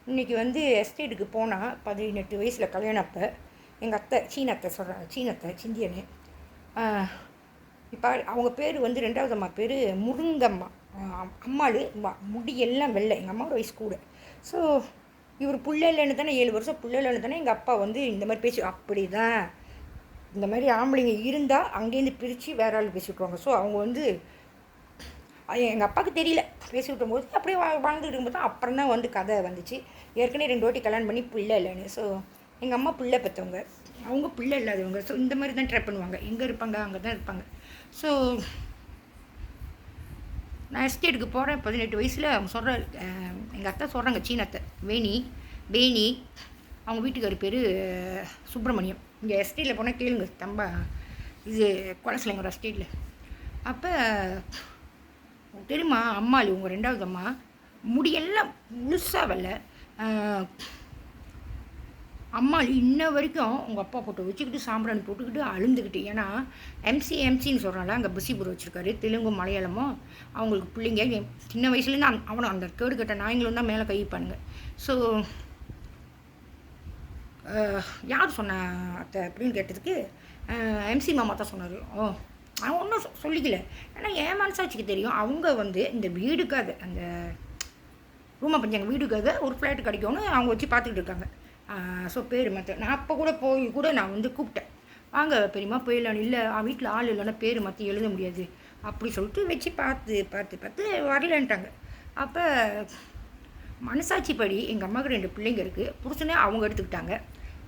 இன்றைக்கி வந்து எஸ்டேட்டுக்கு போனால் 18 வயசில் கல்யாணம். அப்போ எங்கள் அத்தை சீனத்தை சிந்தியனு. இப்போ அவங்க பேர் வந்து 2வது அம்மா பேர் முருங்கம்மா. அம்மாள் முடியெல்லாம் வெள்ளை, எங்கள் அம்மாவோட வயசு கூட. ஸோ இவர் புள்ள இல்லைன்னு தானே 7 வருஷம் புள்ள இல்லைன்னு தானே எங்கள் அப்பா வந்து இந்த மாதிரி பேசி, அப்படி தான் இந்த மாதிரி ஆம்பளைங்க இருந்தால் அங்கேருந்து பிரித்து வேற ஆள் பேசி விட்ருவாங்க. ஸோ அவங்க வந்து எங்கள் அப்பாவுக்கு தெரியல, பேசி விட்டும்போது அப்படியே வாழ்ந்துட்டு இருக்கும்போது தான் அப்புறம் தான் வந்து கதை வந்துச்சு. ஏற்கனவே 2 வாட்டி கல்யாணம் பண்ணி பிள்ளை இல்லைன்னு. ஸோ எங்கள் அம்மா பிள்ளை பெற்றவங்க, அவங்க பிள்ளை இல்லாதவங்க. ஸோ இந்த மாதிரி தான் ட்ரை பண்ணுவாங்க, எங்கே இருப்பாங்க அங்கே தான் இருப்பாங்க. ஸோ நான் எஸ்டேட்டுக்கு போகிறேன் 18 வயசில். அவங்க சொல்கிற எங்கள் அத்தை சொல்கிறாங்க, சீனத்தை பேணி அவங்க வீட்டுக்கார் பேர் சுப்பிரமணியம். இங்கே எஸ்டேட்டில் போனால் கேளுங்க, தம்பா இது குளசிலங்க ஒரு எஸ்டேட்டில். அப்போ தெரியுமா அம்மாளி உங்கள் ரெண்டாவது அம்மா முடியெல்லாம் முழுசாக வரல. அம்மாளி இன்ன வரைக்கும் உங்கள் அப்பா போட்டு வச்சுக்கிட்டு சாம்பிராணி போட்டுக்கிட்டு அழுந்துக்கிட்டு. ஏன்னா எம்சின்னு சொல்கிறாங்களா, அங்கே பிசிபுரம் வச்சுருக்காரு, தெலுங்கு மலையாளமும். அவங்களுக்கு பிள்ளைங்க சின்ன வயசுலேருந்து அவனும் அந்த கேடு கட்ட நாய்களும் தான் மேலே கைப்பானுங்க. ஸோ யார் சொன்ன அத்தை அப்படின்னு கேட்டதுக்கு எம்சி மாமா தான் சொன்னார். அவன் ஒன்றும் சொல்லிக்கல. ஏன்னா என் மனசாட்சிக்கு தெரியும், அவங்க வந்து இந்த வீடுக்காக அந்த ரூமை பஞ்சாங்க வீடுக்காக ஒரு ஃப்ளாட்டு கிடைக்கும்னு அவங்க வச்சு பார்த்துக்கிட்டு இருக்காங்க. ஸோ பேர் மாற்ற நான் அப்போ கூட போய் கூட நான் வந்து கூப்பிட்டேன், வாங்க பெரியம்மா போயிடலான்னு. இல்லை வீட்டில் ஆள் இல்லைன்னா பேர் மாற்றி எழுத முடியாது அப்படி சொல்லிட்டு வச்சு பார்த்து வரலன்ட்டாங்க. அப்போ மனசாட்சிப்படி எங்கள் அம்மாவுக்கு 2 பிள்ளைங்க இருக்குது, புருஷனே அவங்க எடுத்துக்கிட்டாங்க.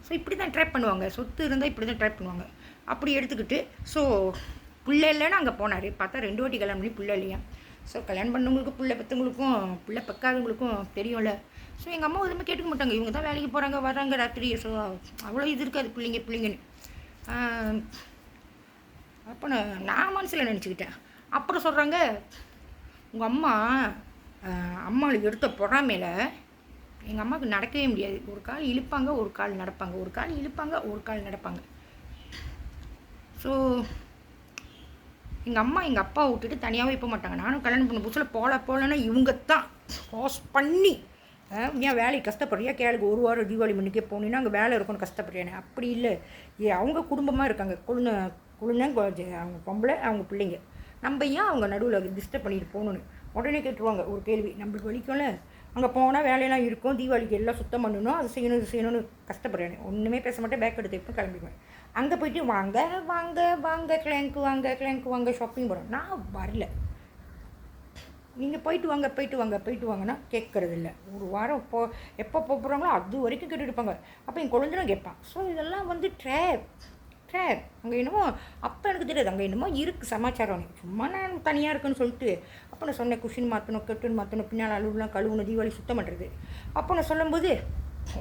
ஸோ இப்படி தான் ட்ரை பண்ணுவாங்க, சொத்து இருந்தால் இப்படி தான் ட்ரை பண்ணுவாங்க. அப்படி எடுத்துக்கிட்டு ஸோ பிள்ளை இல்லைன்னு அங்கே போனார். பார்த்தா 2 வாட்டி கல்யாணம் பண்ணி பிள்ளை இல்லையா. ஸோ கல்யாணம் பண்ணவங்களுக்கு பிள்ளை பெற்றவங்களுக்கும் பிள்ளை பக்காதவங்களுக்கும் தெரியும்ல. ஸோ எங்கள் அம்மா எதுவுமே கேட்டுக்க மாட்டாங்க, இவங்க தான் வேலைக்கு போகிறாங்க வராங்க ராத்திரி. ஸோ அவ்வளோ இது இருக்காது பிள்ளைங்கன்னு. அப்போ நான் மனசில் நினச்சிக்கிட்டேன். அப்புறம் சொல்கிறாங்க, உங்கள் அம்மாளுக்கு எடுத்த பொறாமையில் எங்கள் அம்மாவுக்கு நடக்கவே முடியாது. ஒரு கால் இழுப்பாங்க, ஒரு கால் நடப்பாங்க, ஒரு கால் இழுப்பாங்க, ஒரு கால் நடப்பாங்க. ஸோ எங்கள் அம்மா எங்கள் அப்பா விட்டுட்டு தனியாகவே போக மாட்டாங்க. நானும் கல்யாணம் பண்ண புதுசில் போகலன்னா இவங்க தான் ஃபோர்ஸ் பண்ணி, ஏன் வேலைக்கு கஷ்டப்படுறியா, கேளுக்கு ஒரு வாரம் தீபாவளி மணிக்கே போனீங்கன்னா அங்கே வேலை இருக்குன்னு கஷ்டப்படுறேன்னு. அப்படி இல்லை, அவங்க குடும்பமாக இருக்காங்க, குழந்தைங்க அவங்க பொம்பளை அவங்க பிள்ளைங்க. நம்ம ஏன் அவங்க நடுவில் டிஸ்டர்ப் பண்ணிட்டு போகணுன்னு உடனே கேட்டுருவாங்க ஒரு கேள்வி. நம்மளுக்கு வலிக்கும்ல, அங்கே போனால் வேலையெல்லாம் இருக்கும், தீபாவளிக்கு எல்லாம் சுத்தம் பண்ணணும், அது செய்யணும்னு கஷ்டப்படுறேன். ஒன்றுமே பேச மாட்டேன், பேக் எடுத்து இப்போ கிளம்பிடுவேன். அங்கே போய்ட்டு வாங்க வாங்க வாங்க கிளாங்க்கு வாங்க ஷாப்பிங் போகிறோம். நான் வரல, நீங்கள் போயிட்டு வாங்கன்னா கேட்குறதில்ல. ஒரு வாரம் எப்போ போகிறாங்களோ அது வரைக்கும் கேட்டுருப்பாங்க. அப்போ என் குழந்தையும் கேட்பான். ஸோ இதெல்லாம் வந்து ட்ராப் அங்கே என்னமோ அப்போ எனக்கு தெரியாது, அங்கே என்னமோ இருக்குது சமாச்சாரம். சும்மா நான் தனியாக இருக்குன்னு சொல்லிட்டு அப்போ நான் சொன்னேன், குஷின் மாற்றணும், கெட்டுன்னு மாற்றணும், பின்னால் அலுவலாம் கழுவுணும், தீபாவளி சுத்தம் பண்ணுறது. அப்போ நான் சொல்லும்போது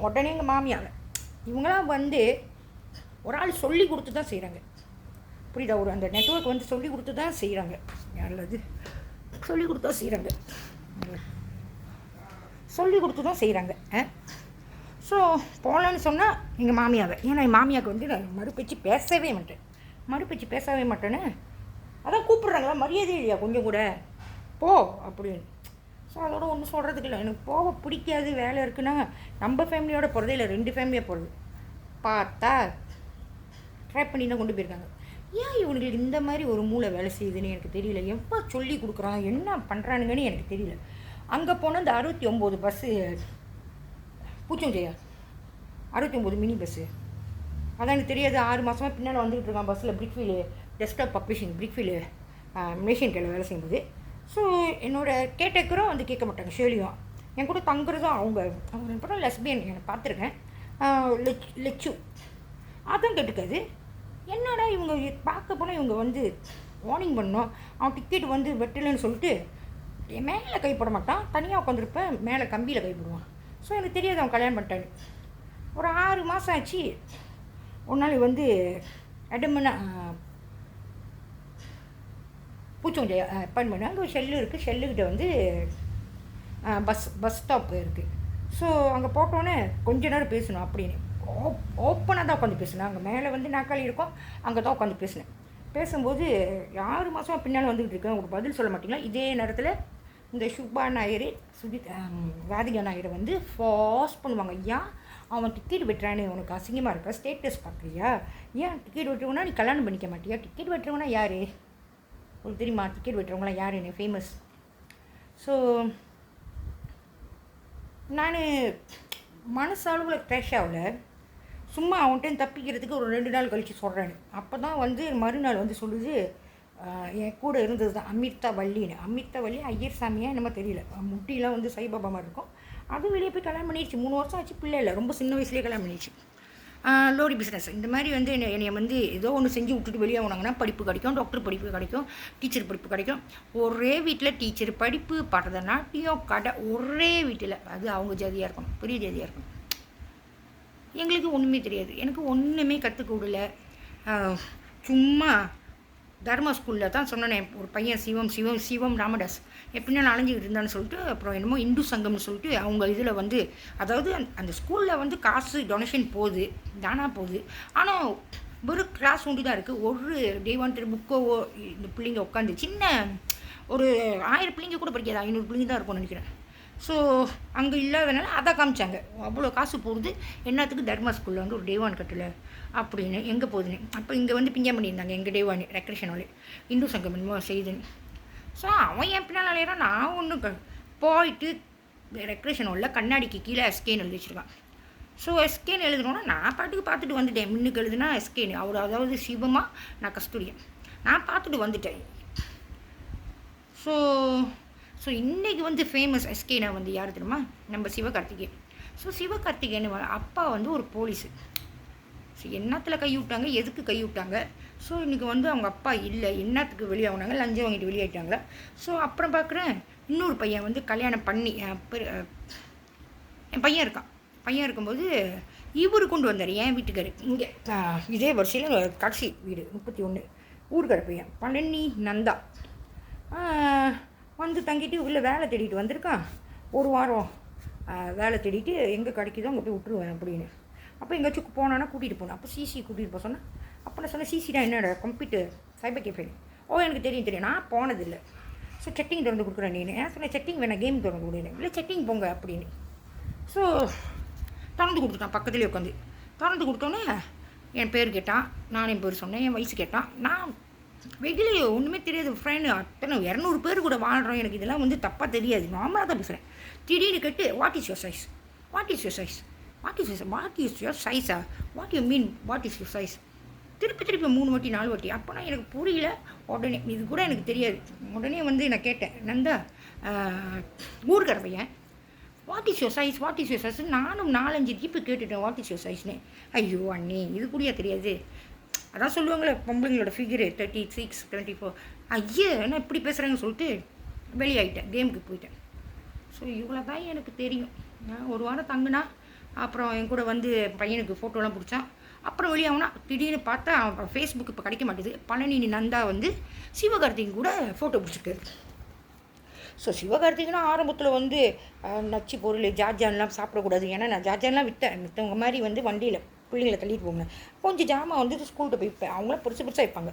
உடனே எங்கள் மாமியார் இவங்களாம் வந்து ஒரு ஆள் சொல்லி கொடுத்து தான் செய்கிறாங்க. புரியுதா, ஒரு அந்த நெட்வொர்க் வந்து சொல்லி கொடுத்து தான் செய்கிறாங்க. யாரில் சொல்லி கொடுத்து தான் செய்கிறாங்க. ஸோ போகலான்னு சொன்னால் எங்கள் மாமியாவை, ஏன்னா என் மாமியாவுக்கு வந்து நான் மறுபேச்சு பேசவே மாட்டேன்னு அதான் கூப்பிட்றாங்களா, மரியாதை இல்லையா கொஞ்சம் கூட போ அப்படின்னு. ஸோ அதோட ஒன்றும் சொல்கிறதுக்கு இல்லை, எனக்கு போக பிடிக்காது, வேலை இருக்குன்னா நம்ம ஃபேமிலியோட போகிறதே இல்லை, 2 ஃபேமிலியாக போகிறது. பார்த்தா ட்ரை பண்ணி தான் கொண்டு போயிருக்காங்க. ஏன் இவங்களுக்கு இந்த மாதிரி ஒரு மூளை வேலை செய்யுதுன்னு எனக்கு தெரியல. எப்போ சொல்லி கொடுக்குறான், என்ன பண்ணுறானுங்கன்னு எனக்கு தெரியல. அங்கே போனால் இந்த 69 பஸ்ஸு பூச்சோஞ்சையா 69 மினி பஸ்ஸு, அதான் எனக்கு தெரியாது. 6 மாதமாக பின்னால் வந்துக்கிட்டு இருக்கான் பஸ்ஸில். பிரிக்ஃபீல்டு டெஸ்க்டாப் பப்ளிஷிங், பிரிக்ஃபீல்டு மிஷின் கையில் வேலை செய்யும்போது. ஸோ என்னோடய கேட்டக்கரும் வந்து கேட்க மாட்டாங்க. ஷேலியும் என் கூட தங்குறதும் அவங்க 2 பேரும் லெஸ்பியன், எனக்கு பார்த்துருக்கேன். லெச்சு அதுவும் கேட்டுக்காது. என்னடா இவங்க பார்க்க போனால் இவங்க வந்து வார்னிங் பண்ணோம். அவன் டிக்கெட் வந்து வெட்டலைன்னு சொல்லிட்டு என் மேலே கைப்பட மாட்டான், தனியாக உட்காந்துருப்பேன், மேலே கம்பியில் கைப்படுவான். ஸோ எனக்கு தெரியாது அவன் கல்யாணம் பண்ணிட்டான்னு. ஒரு 6 மாதம் ஆச்சு. ஒரு நாள் வந்து இடமனா பூச்சோஞ்சையா அப்பாயின்மெண்ட், அங்கே ஒரு ஷெல்லு இருக்குது, ஷெல்லுக்கிட்ட வந்து பஸ் ஸ்டாப் இருக்குது. ஸோ அங்கே போட்டோன்னே கொஞ்ச நேரம் பேசணும் அப்படின்னு ஓப்பனாக தான் உட்காந்து பேசினேன். அங்கே மேலே வந்து நாற்காலி இருக்கும், அங்கே தான் உட்காந்து பேசினேன். பேசும்போது 6 மாதம் பின்னால் வந்துக்கிட்டு இருக்கேன், உங்களுக்கு பதில் சொல்ல மாட்டீங்களா. இதே நேரத்தில் இந்த சுப்பா நாயர், ராதிகா நாயரை வந்து ஃபாஸ்ட் பண்ணுவாங்க. ஏன் அவன் டிக்கெட் வெட்டுறான்னு உனக்கு அசிங்கமாக இருக்கா, ஸ்டேட்டஸ் பார்க்குறியா, ஏன் டிக்கெட் வெட்டுறவனா நீ கல்யாணம் பண்ணிக்க மாட்டியா, டிக்கெட் வெட்டுறவனா யார் உங்களுக்கு தெரியுமா, டிக்கெட் வெட்டுறவங்களாம் யார் என்ன ஃபேமஸ். ஸோ நான் மனசளவில் க்ரஷ் ஆகல, சும்மா அவன்கிட்ட தப்பிக்கிறதுக்கு ஒரு 2 நாள் கழித்து சொல்கிறேன்னு. அப்போ தான் வந்து மறுநாள் வந்து சொல்லுது, என் கூட இருந்தது தான் அமிர்தா வள்ளி ஐயர் சாமியாக என்னமோ தெரியல, முட்டிலாம் வந்து சாய்பாபா மாதிரி இருக்கும். அது வெளியே போய் கல்யாணம் பண்ணிடுச்சு. 3 வருஷம் ஆச்சு, பிள்ளை இல்லை, ரொம்ப சின்ன வயசுலேயே கல்யாணம் பண்ணிடுச்சு. லோரி பிஸ்னஸ் இந்த மாதிரி வந்து என்னை வந்து ஏதோ ஒன்று செஞ்சு விட்டுட்டு வெளியே போனாங்கன்னா படிப்பு கிடைக்கும், டாக்டர் படிப்பு கிடைக்கும், டீச்சர் படிப்பு கிடைக்கும். ஒரே வீட்டில் டீச்சர் படிப்பு, பரதநாட்டியம், கடை, ஒரே வீட்டில். அது அவங்க ஜாதியாக இருக்கணும், பெரிய ஜாதியாக இருக்கணும். எங்களுக்கு ஒன்றுமே தெரியாது, எனக்கு ஒன்றுமே கற்றுக்க விடல. சும்மா தர்மா ஸ்கூலில் தான் சொன்னேன் ஒரு பையன் சிவம் ராமதாஸ் எப்படின்னா அலைஞ்சிக்கிட்டு இருந்தான்னு சொல்லிட்டு அப்புறம் என்னமோ இந்து சங்கம்னு சொல்லிட்டு அவங்க இதில் வந்து அதாவது அந்த ஸ்கூலில் வந்து காசு டொனேஷன் போகுது தானா போகுது ஆனால் ஒரு கிளாஸ் ஒன்று தான் இருக்குது ஒரு டே ஒன் புக்கோவோ இந்த பிள்ளைங்க உட்காந்து சின்ன ஒரு 1000 பிள்ளைங்க கூட படிக்காது 500 பிள்ளைங்க தான் இருக்கும்னு நினைக்கிறேன். ஸோ அங்கே இல்லாதனால அதை காமிச்சாங்க அவ்வளோ காசு போகுது என்னத்துக்கு தர்மா ஸ்கூலில் வந்து ஒரு டேவான் கட்டலை அப்படின்னு எங்கே போகுதுன்னு. அப்போ இங்கே வந்து பிஞ்சா பண்ணியிருந்தாங்க எங்கள் டேவானி ரெக்ரேஷன் ஹாலு இந்து சங்கம் என்னமோ செய்துன்னு. ஸோ அவன் என் பின்னால் அலையிறான். நான் ஒன்று போயிட்டு ரெக்ரேஷன் ஹாலில் கண்ணாடிக்கு கீழே எஸ்கேன்னு எழுதி வச்சுருக்கான். ஸோ எஸ்கேன்னு எழுதுனோன்னா நான் பாட்டுக்கு பார்த்துட்டு வந்துட்டேன். முன்னுக்கு எழுதுனா எஸ்கேன்னு அவர் அதாவது சிவமாக நான் கஸ்தூரியா நான் பார்த்துட்டு வந்துட்டேன். ஸோ ஸோ இன்றைக்கி வந்து ஃபேமஸ் எஸ்கேனா வந்து யார் தெரியுமா? நம்ம சிவகார்த்திகேயன். ஸோ சிவகார்த்திகேயன் அப்பா வந்து ஒரு போலீஸு. ஸோ என்னத்தில் கை விட்டாங்க, எதுக்கு கை விட்டாங்க? ஸோ இன்றைக்கி வந்து அவங்க அப்பா இல்லை, என்னத்துக்கு வெளியாகினாங்க, லஞ்சம் வாங்கிட்டு வெளியாகிட்டாங்களா? ஸோ அப்புறம் பார்க்குறேன் இன்னொரு பையன் வந்து கல்யாணம் பண்ணி என் பையன் இருக்கான். பையன் இருக்கும்போது இவர் கொண்டு வந்தார் என் வீட்டுக்காரு இங்கே இதே வருஷத்தில் கடைசி வீடு 31 ஊருக்கார பையன் பழனி நந்தா வந்து தங்கிட்டு உள்ள வேலை தேடிட்டு வந்திருக்கான். ஒரு வாரம் வேலை தேடிட்டு எங்கே கிடைக்குதோ அங்கே போய் விட்டுருவேன் அப்படின்னு. அப்போ எங்கேயாச்சும் போனான்னா கூட்டிகிட்டு போனேன். அப்போ சிசி கூட்டிகிட்டு போக சொன்னேன். அப்போ நான் சொன்னேன் சிசிடா என்னோட கம்ப்யூட்டர் சைபர் கேஃபே. எனக்கு தெரியும் நான் போனதில்லை. ஸோ செட்டிங் திறந்து கொடுக்குறேன் நீ. நான் சொன்னேன் செட்டிங் வேணாம் கேம் திறந்து கொடுக்குறேன். இல்லை செட்டிங் போங்க அப்படின்னு. ஸோ திறந்து கொடுத்துட்டான் பக்கத்துலேயே உட்காந்து. திறந்து கொடுத்தோன்னே என் பேர் கேட்டான், நான் என் பேர் சொன்னேன், என் வயசு கேட்டான். நான் வெயிலே ஒன்றுமே தெரியாது ஃப்ரெண்டு அத்தனை 200 பேர் கூட வாழ்கிறோம். எனக்கு இதெல்லாம் வந்து தப்பாக தெரியாது, நார்மலாக தான் பேசுகிறேன். திடீர்னு கேட்டு what is your size, what is your size, what is your what is your சைஸா, what you mean what is your size. திருப்பி 3 வாட்டி 4 வாட்டி. அப்போனா எனக்கு புரியல. உடனே இது கூட எனக்கு தெரியாது. உடனே வந்து நான் கேட்டேன், நந்தா ஊருக்கார பையன் what is your size, what is your size. நானும் 4-5 ஜிப்பு கேட்டுட்டேன் வாட் இஸ் யுவர் சைஸ்னு. ஐயோ அண்ணே இது கூடயா தெரியாது. அதான் சொல்லுவாங்களே பொம்பளைங்களோட ஃபிகரு 36, 24. ஐயே என்ன இப்படி பேசுகிறாங்கன்னு சொல்லிட்டு வெளியாகிட்டேன், கேமுக்கு போயிட்டேன். ஸோ இவ்வளோ தான் எனக்கு தெரியும். நான் ஒரு வாரம் தங்கினா அப்புறம் என் கூட வந்து பையனுக்கு ஃபோட்டோலாம் பிடிச்சான். அப்புறம் வெளியாகுனா திடீர்னு பார்த்தா ஃபேஸ்புக் இப்போ கிடைக்க மாட்டேது. பழனி நந்தா வந்து சிவகார்த்திகேயன் கூட ஃபோட்டோ பிடிச்சிருக்காரு. ஸோ சிவகார்த்திகேயனா ஆரம்பத்தில் வந்து நச்சு பொருள் ஜார்ஜான்லாம் சாப்பிடக்கூடாது. ஏன்னா நான் ஜார்ஜான்லாம் மித்தவங்க மாதிரி வந்து வண்டியில் பிள்ளைங்களை தள்ளிட்டு போங்க. கொஞ்சம் ஜாமான் வந்து ஸ்கூல்கிட்ட போய் வைப்பேன். அவங்களாம் பெருசாக வைப்பாங்க.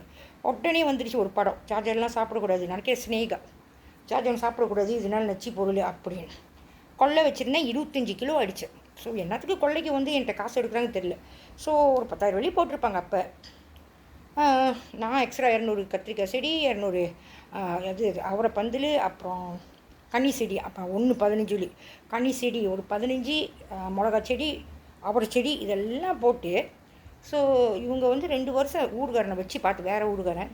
உடனே வந்துடுச்சு ஒரு படம், சார்ஜர்லாம் சாப்பிடக்கூடாது. நினைக்கிற ஸ்னேகா சார்ஜர் சாப்பிடக்கூடாது இதனால் நச்சு பொருள் அப்படின்னு கொள்ளை வச்சுருந்தேன். 25 கிலோ அடித்தேன். ஸோ என்னத்துக்கு கொள்ளைக்கு வந்து என்கிட்ட காசு எடுக்கிறாங்கன்னு தெரில. ஸோ ஒரு 10,000 வெளியே போட்டிருப்பாங்க. அப்போ நான் எக்ஸ்ட்ரா 200 கத்திரிக்காய் செடி, 200 அது அவரை பந்தல், அப்புறம் கன்னி செடி, அப்புறம் 15 கன்னி செடி, ஒரு 15 மிளகா செடி, அவரை செடி இதெல்லாம் போட்டு. ஸோ இவங்க வந்து 2 வருஷம் ஊருகாரனை வச்சு பார்த்து, வேறு ஊருகாரன்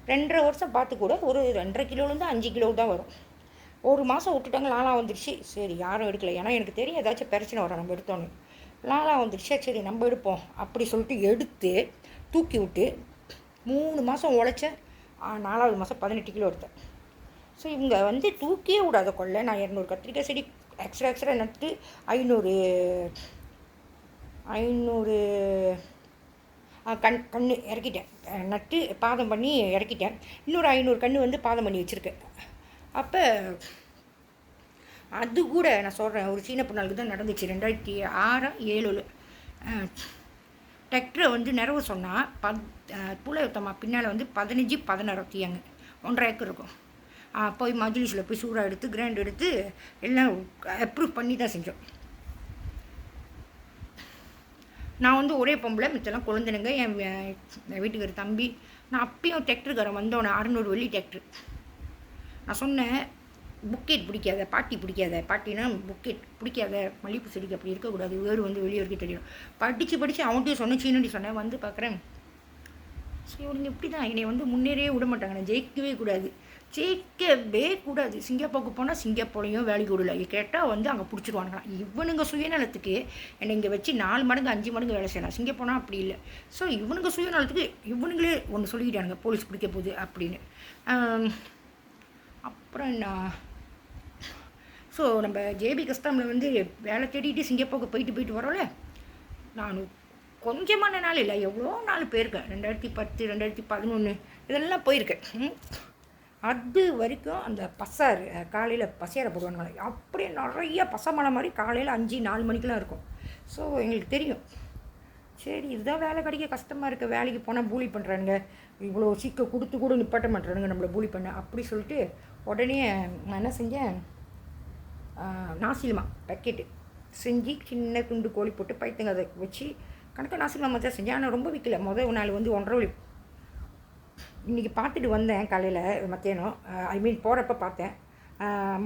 2.5 வருஷம் பார்த்து கூட ஒரு 2.5 கிலோலேருந்து 5 கிலோ தான் வரும். ஒரு மாதம் விட்டுட்டாங்க, லாலா வந்துடுச்சு. சரி யாரும் எடுக்கலை, ஏன்னா எனக்கு தெரியும் ஏதாச்சும் பிரச்சனை வரும் நம்ம எடுத்தோன்னு. லாலா வந்துடுச்சு, சரி நம்ம எடுப்போம் அப்படி சொல்லிட்டு எடுத்து தூக்கி விட்டு 3 மாதம் உழைச்சேன். 4வது மாதம் 18 கிலோ எடுத்தேன். ஸோ இவங்க வந்து தூக்கியே விடாத கொள்ளை. நான் 200 கத்திரிக்காய் செடி எக்ஸ்ட்ரா நட்டு 500 கன்று இறக்கிட்டேன். நட்டு பாதம் பண்ணி இறக்கிட்டேன். இன்னொரு 500 கன்று வந்து பாதம் பண்ணி வச்சுருக்கேன். அப்போ அது கூட நான் சொல்கிறேன், ஒரு சீன பொண்ணாளுக்கு தான் நடந்துச்சு 2006-7. டிராக்டரை வந்து நிறவு சொன்னால் புலத்தம்மா பின்னால் வந்து 15-16 தீயாங்க 1.5 ஏக்கர் இருக்கும். போய் மஜ்லிஸில் போய் சூடாக எடுத்து கிராண்ட் எடுத்து எல்லாம் அப்ரூவ் பண்ணி தான் செஞ்சோம். நான் வந்து ஒரே பொம்பளை, மிச்செல்லாம் குழந்தைங்க, என் வீட்டுக்கார தம்பி. நான் அப்பயும் டிராக்டருக்காரன் வந்தோன்னே 600 வெள்ளி டிராக்டர். நான் சொன்னேன் புக்கெட் பிடிக்காத, பாட்டி பிடிக்காத, பாட்டினா புக்கெட் பிடிக்காத, மல்லிகைப்பூ செடிக்கு அப்படி இருக்கக்கூடாது, வேறு வந்து வெளியே வரைக்கும் தெரியும். படித்து அவன்கிட்டையும் சொன்னேன், சீனடி சொன்னேன். வந்து பார்க்குறேன். ஸோ இவனுங்க இப்படி தான் என்னை வந்து முன்னேறவே விட மாட்டாங்க. நான் ஜெயிக்கவே கூடாது. சிங்கப்பூருக்கு போனால் சிங்கப்பூரையும் வேலைக்கு விடல. கேட்டால் வந்து அங்கே பிடிச்சிருவானுங்களாம். இவனுங்க சுயநலத்துக்கு என்னை இங்கே வச்சு 4 மடங்கு 5 மடங்கு வேலை செய்யலாம். சிங்கப்பூர்னா அப்படி இல்லை. ஸோ இவனுங்க சுயநலத்துக்கு இவனுங்களே ஒன்று சொல்லிக்கிட்டானுங்க, போலீஸ் பிடிக்க போகுது அப்படின்னு. அப்புறம் என்ன, ஸோ நம்ம ஜேபி கஸ்டமில் வந்து வேலை தேடிட்டு சிங்கப்பூருக்கு போயிட்டு வரோம்ல. நான் கொஞ்சமான நாள் இல்லை, எவ்வளோ நாள் போயிருக்கேன். 2010, 2011 இதெல்லாம் போயிருக்கேன். அது வரைக்கும் அந்த பசார் காலையில் பசியார போடுவானுங்களே, அப்படியே நிறைய பசை மாதிரி காலையில் 5-4 மணிக்கெலாம் இருக்கும். ஸோ எங்களுக்கு தெரியும், சரி இதுதான் வேலை கிடைக்க கஷ்டமாக இருக்குது, வேலைக்கு போனால் பூலி பண்ணுறானுங்க, இவ்வளோ சீக்கிரம் கொடுத்து கூட நிப்பாட்ட மாட்டுறானுங்க நம்மளை பூலி பண்ண அப்படி சொல்லிட்டு உடனே நான் என்ன செஞ்சேன், நாசிலமா பேக்கெட்டு செஞ்சு சின்ன துண்டு கோழி போட்டு பைத்தங்க அதை வச்சு கணக்காக நாசிலமா தான் செஞ்சேன். ஆனால் ரொம்ப விற்கல. முதல் நாள் வந்து 1.5 வழி இன்றைக்கி பார்த்துட்டு வந்தேன் காலையில் மத்தியானம், ஐ மீன் போகிறப்ப பார்த்தேன்.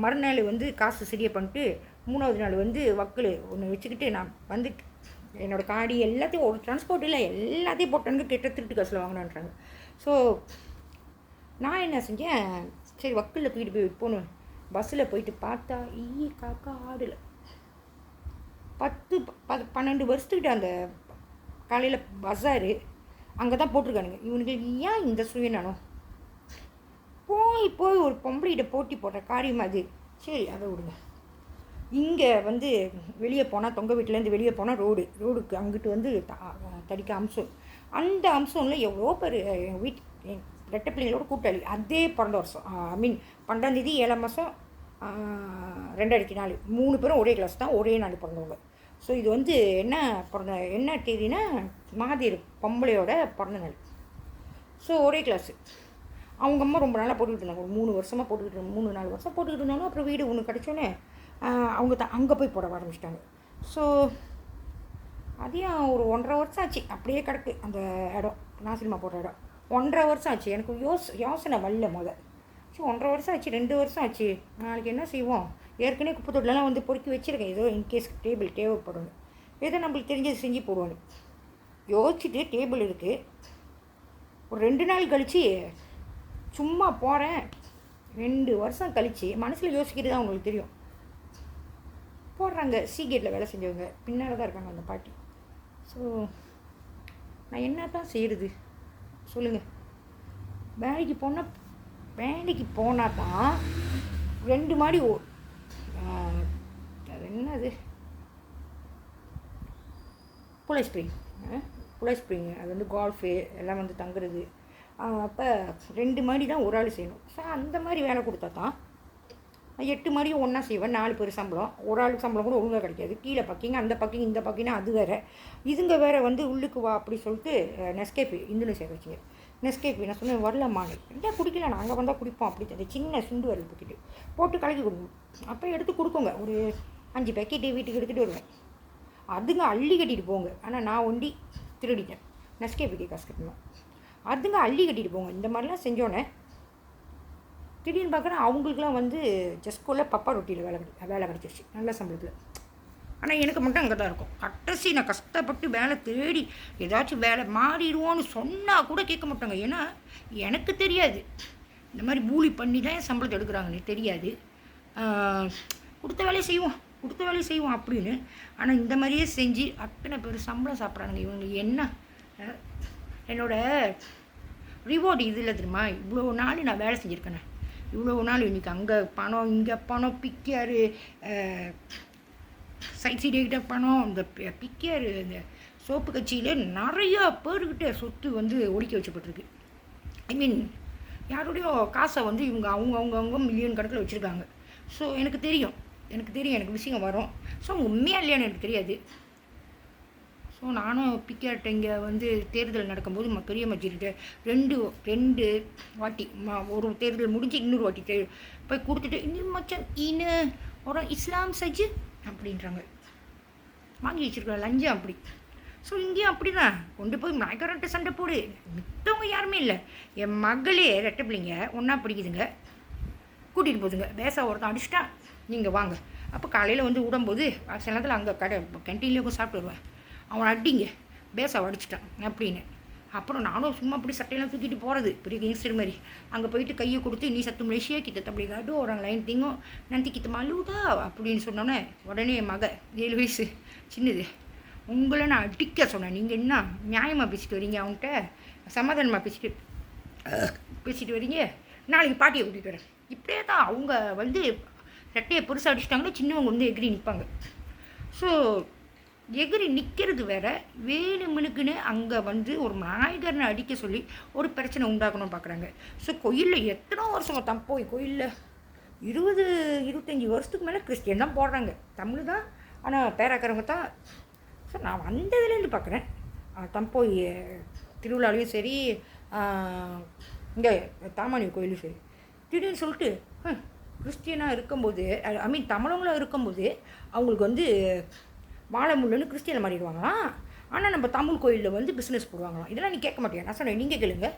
மறுநாள் வந்து காசு சரியாக பண்ணிட்டு 3வது நாள் வந்து வக்கல் ஒன்று வச்சுக்கிட்டு நான் வந்துட்டு என்னோடய காடி எல்லாத்தையும் ஒரு டிரான்ஸ்போர்ட் இல்லை எல்லாத்தையும் போட்டானுங்க, கெட்ட திருட்டு காசில் வாங்கினான்றாங்க. ஸோ நான் என்ன செஞ்சேன், சரி வக்கலில் தூக்கிட்டு போய் போகணும். பஸ்ஸில் போயிட்டு பார்த்தா காக்கா ஆடலை. 10-12 வருஷத்துக்கிட்ட அந்த காலையில் பஸாரு அங்கே தான் போட்டிருக்கானுங்க. இவனுக்கு ஏன் இந்த சுயநானம் போய் ஒரு பொம்பளைகிட்ட போட்டி போடுற காரியம் அது. சரி அதை விடுங்க. இங்கே வந்து வெளியே போனால் தொங்க வீட்டிலேருந்து வெளியே போனால் ரோடுக்கு அங்கிட்டு வந்து தடிக்க அம்சம். அந்த அம்சம்ல எவ்வளோ பேர் எங்கள் ரெட்டை பிள்ளைங்களோட கூட்டாளி. அதே பிறந்த வருஷம், ஐ மீன் 12ஆம் தேதி 7ஆம் மாதம் 2004 3 பேரும் ஒரே கிளாஸ் தான், ஒரே நாள் பிறந்தவங்க. ஸோ இது வந்து என்ன தேதினா மகாதீர் பொம்பளையோட பிறந்த நாள். ஸோ ஒரே கிளாஸு. அவங்க அம்மா ரொம்ப நாளாக போட்டுக்கிட்டு இருந்தாங்க, ஒரு 3 வருஷமாக போட்டுக்கிட்டு 3-4 வருஷம் போட்டுக்கிட்டு இருந்தாலும் அப்புறம் வீடு ஒன்று கிடச்சோன்னே அவங்க அங்கே போய் போட ஆரம்பிச்சிட்டாங்க. ஸோ அதையும் ஒரு 1.5 வருஷம் ஆச்சு அப்படியே கிடக்கு அந்த இடம், நாசினிமா போடுற இடம். 1.5 வருஷம் ஆச்சு. எனக்கு யோசனை வரல ஸோ 1.5 வருஷம் ஆச்சு, 2 வருஷம் ஆச்சு. நாளைக்கு என்ன செய்வோம், ஏற்கனவே குப்பை தொட்டிலலாம் வந்து பொறுக்கி வச்சுருக்கேன், ஏதோ இன்கேஸ் டேபிள் தேவைப்படும், ஏதோ நம்மளுக்கு தெரிஞ்சது செஞ்சு போடுவானு யோசிச்சுட்டு டேபிள் இருக்குது. ஒரு 2 நாள் கழித்து சும்மா போகிறேன். 2 வருஷம் கழித்து மனசில் யோசிக்கிறது தான் உங்களுக்கு தெரியும். போடுறாங்க சீகேட்டில் வேலை செஞ்சவங்க, பின்னால் தான் இருக்காங்க அந்த பாட்டி. ஸோ நான் என்ன தான் செய்கிறது சொல்லுங்கள். வேலைக்கு போனால் தான் 2 மாடி அது என்னது புலை ஸ்ப்ரிங் அது வந்து கால்ஃபு எல்லாம் வந்து தங்குறது. அப்போ 2 மாடி தான் ஒரு ஆள் செய்யணும். ஸோ அந்த மாதிரி வேலை கொடுத்தா தான் 8 மாடியும் ஒன்றா செய்வேன். 4 பேர் சம்பளம், ஒரு ஆளுக்கு சம்பளம் கூட ஒழுங்காக கிடைக்காது. கீழே பக்கிங்க, அந்த பக்கிங், இந்த பக்கினா அது வேறு. இதுங்க வேறு வந்து உள்ளுக்கு வா அப்படி சொல்லிட்டு நெஸ்கேப்பி இந்தோனேஷியா வச்சுங்க. நெஸ்கேப்பி நான் சொன்னேன் வரலாமான்னு, இல்லை குடிக்கல, நாங்கள் வந்தால் குடிப்போம் அப்படி அந்த சின்ன சுண்டு வரல் பக்கிட்டு போட்டு கலக்கி கொடுங்க. அப்போ எடுத்து கொடுக்குங்க, ஒரு 5 பேக்கெட்டு வீட்டுக்கு எடுத்துகிட்டு வருவேன். அதுங்க அள்ளி கட்டிட்டு போங்க. ஆனால் நான் ஒண்டி திருடிட்டேன், நெஸ்கேப்பிக்கு காசு கட்டணும். அதுங்க அள்ளி கட்டிட்டு போங்க. இந்த மாதிரிலாம் செஞ்சோன்னே திடீர்னு பார்க்குறேன் அவங்களுக்குலாம் வந்து ஜஸ்கோவில் பப்பா ரொட்டியில் வேலை கிடச்சிருச்சு நல்ல சம்பளத்தில். ஆனால் எனக்கு மட்டும் அங்கே தான் இருக்கும். கடைசி நான் கஷ்டப்பட்டு வேலை தேடி ஏதாச்சும் வேலை மாறிடுவோன்னு சொன்னால் கூட கேட்க மாட்டாங்க. ஏன்னா எனக்கு தெரியாது இந்த மாதிரி பூலி பண்ணி தான் என் சம்பளத்தை எடுக்கிறாங்கன்னு தெரியாது. கொடுத்த வேலையை செய்வோம் அப்படின்னு. ஆனால் இந்த மாதிரியே செஞ்சு அத்தனை பேர் சம்பளம் சாப்பிட்றாங்க. இவங்க என்ன என்னோடய ரிவார்டு இது இல்லை தெரியுமா? இவ்வளோ நாள் நான் வேலை செஞ்சுருக்கேனே, இவ்வளோ நாள் இன்றைக்கி அங்கே பணம், இங்கே பணம், பிக்கியாரு சைட் சீடிக்கிட்ட பணம், இந்த பிக்கியாரு இந்த சோப்பு கட்சியில் நிறையா பேர்கிட்ட சொத்து வந்து ஒழிக்க வச்சப்பட்டிருக்கு. ஐ மீன் யாருடையோ காசை வந்து இவங்க அவங்க மில்லியன் கணக்கில் வச்சுருக்காங்க. ஸோ எனக்கு தெரியும் எனக்கு விஷயம் வரும். ஸோ உண்மையாக இல்லையான்னு எனக்கு தெரியாது. ஸோ நானும் பிக்கேட்ட இங்கே வந்து தேர்தல் நடக்கும்போது பெரிய மஜிக்கிட்ட 2 வாட்டி ஒரு தேர்தல் முடிஞ்சு இன்னொரு வாட்டி போய் கொடுத்துட்டு இன்னும் மச்சம் ஒரு இஸ்லாம் சஜ்ஜு அப்படின்றாங்க, வாங்கி வச்சுருக்கேன் லஞ்சம் அப்படி. ஸோ இங்கேயும் அப்படி தான் கொண்டு போய் நாய்க்காரன்ட்டு சண்டை போடு. மித்தவங்க யாருமே இல்லை, என் மகளே ரெட்டை பிள்ளைங்க ஒன்றா பிடிக்குதுங்க, கூட்டிகிட்டு போதுங்க. பேச ஒருத்தன் அடிச்சிட்டா நீங்கள் வாங்க. அப்போ காலையில் வந்து விடும்போது சில நேரத்தில் அங்கே கேன்டீன்லேயே போய் சாப்பிட்டு வருவேன். அவனை அடிங்க பேச அடிச்சிட்டான் அப்படின்னு. அப்புறம் நானும் சும்மா அப்படி சட்டையெல்லாம் தூக்கிட்டு போகிறது பெரிய கேங்ஸ்டர் மாதிரி. அங்கே போயிட்டு கையை கொடுத்து நீ சத்து மலேசியா கிட்ட அப்படி காட்டு ஒரு லைன் திங்கும் நந்தி கிட்ட மலுதா அப்படின்னு சொன்னோன்னே உடனே என் மக 7 வயசு சின்னது, உங்களை நான் அடிக்க சொன்னேன், நீங்கள் என்ன நியாயமாக பேசிட்டு வரீங்க, அவங்ககிட்ட சமாதானமாக பேசிட்டு வரீங்க, நாளைக்கு பாட்டியை கூட்டிகிட்டு வரேன். இப்படியே தான் அவங்க வந்து ரெட்டையை பெருசாக அடிச்சிட்டாங்கன்னா சின்னவங்க வந்து எகிரி நிற்பாங்க. ஸோ எகிரி நிற்கிறது வேற, வேணுமனுக்குன்னு அங்கே வந்து ஒரு நாயகரனை அடிக்க சொல்லி ஒரு பிரச்சனை உண்டாக்கணும்னு பார்க்குறாங்க. ஸோ கோயிலில் எத்தனோ வருஷம் போய் கோயிலில் 20-25 வருஷத்துக்கு மேலே கிறிஸ்டியன் தான் போடுறாங்க. தமிழ் தான், ஆனால் பேராக்கிறவங்க தான். ஸோ நான் வந்ததுலேருந்து பார்க்குறேன். தம்போய் திருவிழாலையும் சரி, இங்கே தாமானி கோயிலும் சரி, திடீர்னு சொல்லிட்டு கிறிஸ்டியனாக இருக்கும்போது, ஐ மீன் தமிழவங்களாக இருக்கும்போது அவங்களுக்கு வந்து வாழை முள்ளுன்னு கிறிஸ்டியனை மாறிடுவாங்களாம். ஆனால் நம்ம தமிழ் கோயிலில் வந்து பிஸ்னஸ் போடுவாங்களாம். இதெல்லாம் நீ கேட்க மாட்டேன். நான் சொன்னேன், நீங்கள் கேளுங்க.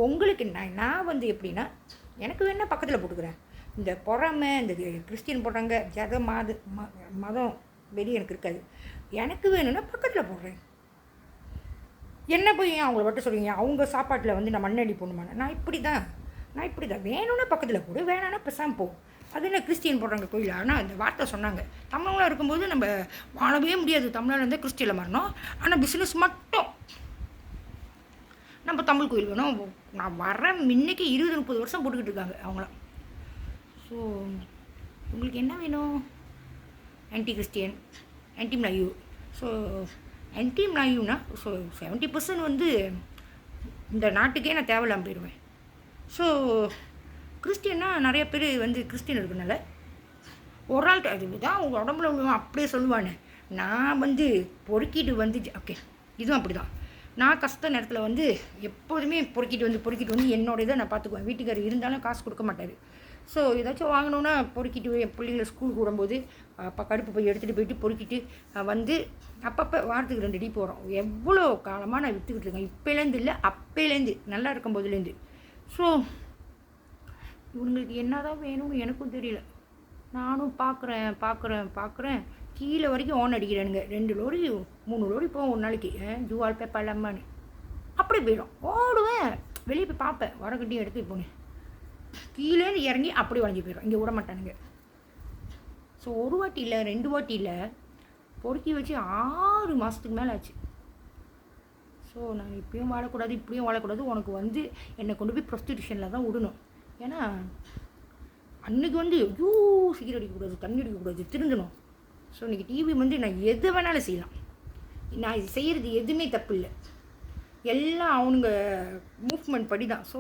உங்களுக்கு நான் வந்து எப்படின்னா, எனக்கு வேணால் பக்கத்தில் போட்டுக்கிறேன். இந்த பொறாமை, இந்த கிறிஸ்டியன் போடுறாங்க, மதம் வெளியே எனக்கு இருக்காது. எனக்கு வேணும்னா பக்கத்தில் போடுறேன். என்ன போய் ஏன் அவங்கள வட்ட சொல்கிறீங்க? அவங்க சாப்பாட்டில் வந்து நான் மண்ணடி போடணுமாண்ணா? நான் இப்படி தான் வேணும்னா பக்கத்தில் போடு, வேணான்னா பெசாமல் போ. அது என்ன கிறிஸ்டியன் போடுறாங்க கோயில்? ஆனால் அந்த வார்த்தை சொன்னாங்க. தமிழாக இருக்கும்போது நம்ம வாழவே முடியாது, தமிழாக இருந்தால் கிறிஸ்டியில் மாறணும். ஆனால் பிஸ்னஸ் மட்டும் நம்ம தமிழ் கோயில் வேணும். நான் வரேன், முன்னைக்கு 20-30 வருஷம் போட்டுக்கிட்டு இருக்காங்க அவங்களாம். ஸோ உங்களுக்கு என்ன வேணும்? Anti Christian, anti Malay. So anti மலாயுனா ஸோ 70% வந்து இந்த நாட்டுக்கே நான் தேவையில்லாமல் போயிடுவேன். ஸோ கிறிஸ்டியன்னா நிறைய பேர் வந்து கிறிஸ்டின் இருக்கிறனால ஒரு ஆள் அதுதான் அவங்க உடம்புல உள்ளவன் அப்படியே சொல்லுவானே. நான் வந்து பொறுக்கிட்டு வந்து ஓகே, இதுவும் அப்படி தான். நான் கஷ்ட நேரத்தில் வந்து எப்போதுமே பொறுக்கிட்டு வந்து என்னோட இதை நான் பார்த்துக்குவேன். வீட்டுக்காரர் இருந்தாலும் காசு கொடுக்க மாட்டார். ஸோ ஏதாச்சும் வாங்கணுன்னா பொறுக்கிட்டு என் பிள்ளைங்களை ஸ்கூலுக்கு விடும்போது கடுப்பு போய் எடுத்துகிட்டு போயிட்டு பொறுக்கிட்டு வந்து அப்பப்போ வாரத்துக்கு 2 டீ போகிறோம். எவ்வளோ காலமாக நான் விற்றுக்கிட்டு இருக்கேன். இப்போலேருந்து இல்லை, அப்போலேருந்து நல்லா இருக்கும் போதுலேருந்து. ஸோ இவங்களுக்கு என்ன தான் வேணும்னு எனக்கும் தெரியல. நானும் பார்க்குறேன். கீழே வரைக்கும் ஓன் அடிக்கிறானுங்க. 2 லோரி 3 லோரி போவோம் ஒரு நாளைக்கு. ஜூவால் பேப்பா இல்லாமான்னு அப்படி போயிடும். ஓடுவேன், வெளியே போய் பார்ப்பேன், வரக்கட்டியும் எடுத்து போனேன். கீழேருந்து இறங்கி அப்படி வளைஞ்சி போயிடும். இங்கே விட மாட்டானுங்க. ஸோ 1 வாட்டி இல்லை 2 வாட்டி இல்லை, பொறுக்கி வச்சு 6 மாதத்துக்கு மேலே ஆச்சு. ஸோ நான் இப்படியும் வாழக்கூடாது, இப்படியும் வாழக்கூடாது. உனக்கு வந்து என்னை கொண்டு போய் ப்ரொஸ்டியூஷனில் தான் விடணும். ஏன்னா அன்றைக்கி வந்து ஐயோ சிகரெட் அடிக்கக்கூடாது, தண்ணி அடிக்கக்கூடாது, திருந்தணும். ஸோ இன்றைக்கி டிவி வந்து நான் எது வேணாலும் செய்யலாம். நான் இது செய்கிறது எதுவுமே தப்பு இல்லை, எல்லாம் அவனுங்க மூவ்மெண்ட் படி தான். ஸோ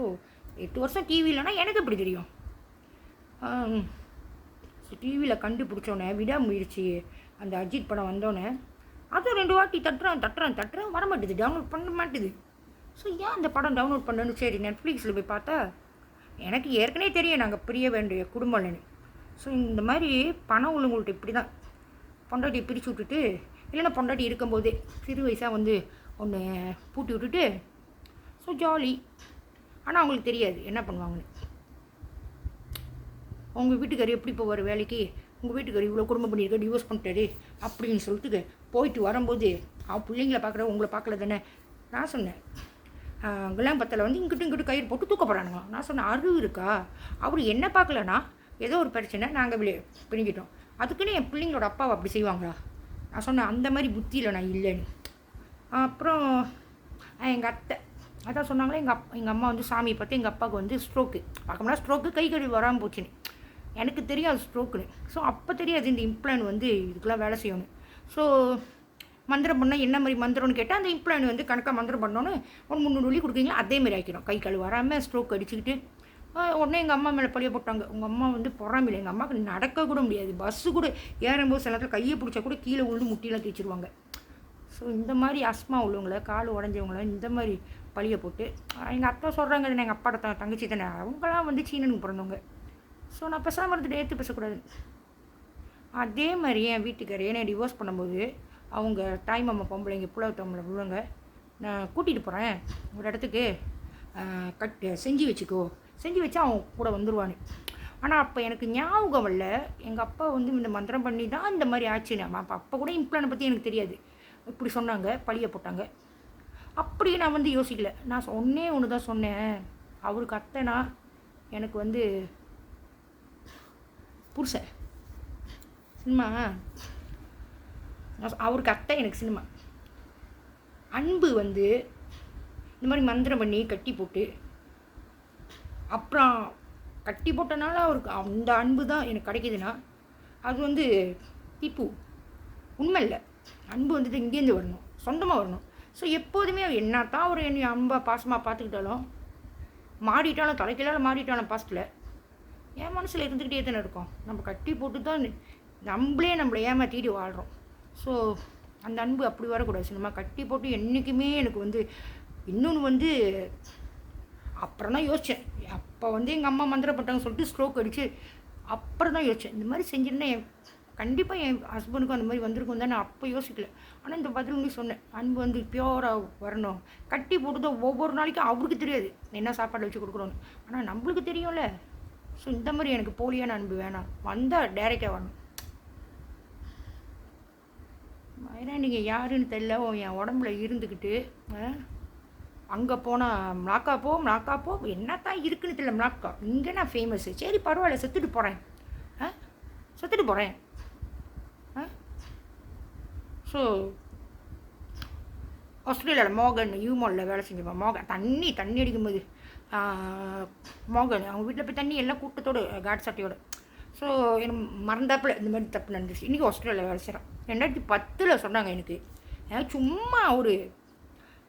8 வருஷம் டிவி இல்லைன்னா எனக்கு எப்படி தெரியும்? ஸோ டிவியில் கண்டுபிடிச்சோன்னே விடாமுயற்சி அந்த அஜித் படம் வந்தோடனே அதுவும் 2 வாட்டி தட்டுறேன் வர மாட்டேது, டவுன்லோட் பண்ண மாட்டேது. ஸோ ஏன் அந்த படம் டவுன்லோட் பண்ணணும்னு சரி நெட்ஃப்ளிக்ஸில் போய் பார்த்தா எனக்கு ஏற்கனவே தெரியும் நாங்கள் பிரிய வேண்டிய குடும்பம்னு. ஸோ இந்த மாதிரி பணம் உள்ளவங்கள்ட்ட இப்படி தான் பொண்டாட்டியை பிரித்து விட்டுட்டு, இல்லைன்னா பொண்டாட்டி இருக்கும்போதே சிறு வயசாக வந்து ஒன்று பூட்டி விட்டுட்டு ஸோ ஜாலி. ஆனால் அவங்களுக்கு தெரியாது என்ன பண்ணுவாங்கன்னு. உங்கள் வீட்டுக்காரர் எப்படி போவார் வேலைக்கு, உங்கள் வீட்டுக்காரர் இவ்வளோ குடும்பம் பண்ணியிருக்க, டிவோர்ஸ் பண்ணிட்டாரு அப்படின்னு சொல்லிட்டு போயிட்டு வரும்போது பிள்ளைங்களை பார்க்குற உங்களை பார்க்கல தானே. நான் சொன்னேன் குலாம்பத்தில் வந்து இங்கிட்டு கயிறு போட்டு தூக்க போகிறானுங்களா. நான் சொன்னேன் அறிவு இருக்கா? அவர் என்ன பார்க்கலன்னா ஏதோ ஒரு பிரச்சனை நாங்கள் பிரிஞ்சிட்டோம், அதுக்குன்னு என் பிள்ளைங்களோட அப்பாவை அப்படி செய்வாங்களா? நான் சொன்னேன் அந்த மாதிரி புத்தியில் நான் இல்லைன்னு. அப்புறம் எங்கள் அத்தை அதான் சொன்னாங்களே, எங்கள் அம்மா வந்து சாமியை பார்த்து எங்கள் அப்பாவுக்கு வந்து ஸ்ட்ரோக்கு பார்க்கணும்னா ஸ்ட்ரோக்கு கை கழுவி வராமல் போச்சுன்னு. எனக்கு தெரியாது ஸ்ட்ரோக்குன்னு. ஸோ அப்போ தெரியாது இந்த இம்ப்ளான் வந்து இதுக்கெலாம் வேலை செய்யணும். ஸோ மந்திரம் பண்ணால் என்ன மாதிரி மந்திரம்னு கேட்டால் அந்த இம்ப்ளான் வந்து கணக்காக மந்திரம் பண்ணோன்னு ஒரு 300 வெள்ளி கொடுக்குறீங்களா அதேமாரி ஆக்கிடும். கை கழுவி வராமல் ஸ்ட்ரோக் அடிச்சுக்கிட்டு உடனே எங்கள் அம்மா மேலே பழிய போட்டாங்க. உங்கள் அம்மா வந்து பொறாமையில் எங்கள் அம்மாவுக்கு நடக்க கூட முடியாது, பஸ்ஸு கூட ஏறும்போது சில நேரத்தில் கையை பிடிச்சா கூட கீழே விழுந்து முட்டிலாம் தேய்ச்சிருவாங்க. ஸோ இந்த மாதிரி அஸ்மா உள்ளவங்கள கால் உடஞ்சவங்கள இந்த மாதிரி பழிய போட்டு எங்கள் அத்தை சொல்கிறாங்க, அது எங்கள் அப்பாட தங்கச்சி தானே, அவங்களாம் வந்து சீனனுக்கு பிறந்தவங்க. ஸோ நான் பேசாமல் இருந்துட்டு ஏற்று பேசக்கூடாது. அதே மாதிரி என் வீட்டுக்காரர் என்னை டிவோர்ஸ் பண்ணும்போது அவங்க தாய் மாமா பொம்பளைங்க புலவு தம்பளை உள்ளவங்க நான் கூட்டிகிட்டு போகிறேன் ஒரு இடத்துக்கு, செஞ்சு வச்சுக்கோ, செஞ்சு வச்சா அவன் கூட வந்துடுவான்னு. ஆனால் அப்போ எனக்கு ஞாபகம் வரல எங்கள் அப்பா வந்து இந்த மந்திரம் பண்ணி தான் இந்த மாதிரி ஆச்சுன்னு. அப்போ கூட இம்ப்ளானை பற்றி எனக்கு தெரியாது. இப்படி சொன்னாங்க, பழிய போட்டாங்க. அப்படி நான் வந்து யோசிக்கல. நான் ஒன்று தான் சொன்னேன், அவருக்கு அத்தைனா எனக்கு வந்து புருஷன் சினிமா, அவருக்கு அத்தை எனக்கு சினிமா. அன்பு வந்து இந்த மாதிரி மந்திரம் பண்ணி கட்டி போட்டு அப்புறம் கட்டி போட்டனால அவருக்கு அந்த அன்பு தான் எனக்கு கிடைக்கிதுன்னா அது வந்து திப்பு உண்மை இல்லை. அன்பு வந்துட்டு இங்கேருந்து வரணும், சொந்தமாக வரணும். ஸோ எப்போதுமே என்ன தான் ஒரு என்னை அன்பாக பாசமாக பார்த்துக்கிட்டாலும், மாறிட்டாலும் தலைக்கீழால் மாறிட்டாலும் பாஸ்ட்டில் என் மனசில் இருந்துக்கிட்டே தானே இருக்கும். நம்ம கட்டி போட்டு தான் நம்மளை ஏமாற்றிட்டு வாழ்கிறோம். ஸோ அந்த அன்பு அப்படி வரக்கூடாது. சினிமா கட்டி போட்டு என்றைக்குமே எனக்கு வந்து இன்னொன்று வந்து அப்புறம் தான் யோசித்தேன். அப்போ வந்து எங்கள் அம்மா மந்திரப்பட்டாங்க சொல்லிட்டு ஸ்ட்ரோக் அடித்து அப்புறம் தான் யோசித்தேன். இந்த மாதிரி செஞ்சிருந்தேன் கண்டிப்பாக என் ஹஸ்பண்டுக்கும் அந்த மாதிரி வந்திருக்கும் தான் நான் அப்போ யோசிக்கல. ஆனால் இந்த பதில் வந்து சொன்னேன், அன்பு வந்து பியூராக வரணும். கட்டி போட்டு தான் ஒவ்வொரு நாளைக்கும் அவருக்கு தெரியாது என்ன சாப்பாடு வச்சு கொடுக்குறோன்னு, ஆனால் நம்மளுக்கு தெரியும்ல. ஸோ இந்த மாதிரி எனக்கு போலியான அன்பு வேணாம், வந்தால் டேரெக்டாக வரணும். ஏன்னா நீங்கள் யாருன்னு தெரியல, என் உடம்புல இருந்துக்கிட்டு அங்கே போனால் மிளாக்காப்போ என்னத்தான் இருக்குன்னு தெரியல. மிளாக்கா இங்கே நான் ஃபேமஸ்ஸு, சரி பரவாயில்ல செத்துட்டு போகிறேன். ஸோ ஆஸ்திரேலியாவில் மோகன் யூமாலில் வேலை செஞ்சுப்பேன். மோகன் தண்ணி அடிக்கும்போது மோகன் அவங்க வீட்டில் போய் தண்ணி எல்லாம் கூட்டத்தோடு காட் சட்டையோடு. ஸோ எனக்கு மறந்தாப்பில் இந்த மாதிரி தப்பு நடந்துச்சு. இன்றைக்கி ஆஸ்திரேலியாவில் வேலை செய்கிறேன். 2010 சொன்னாங்க எனக்கு. சும்மா ஒரு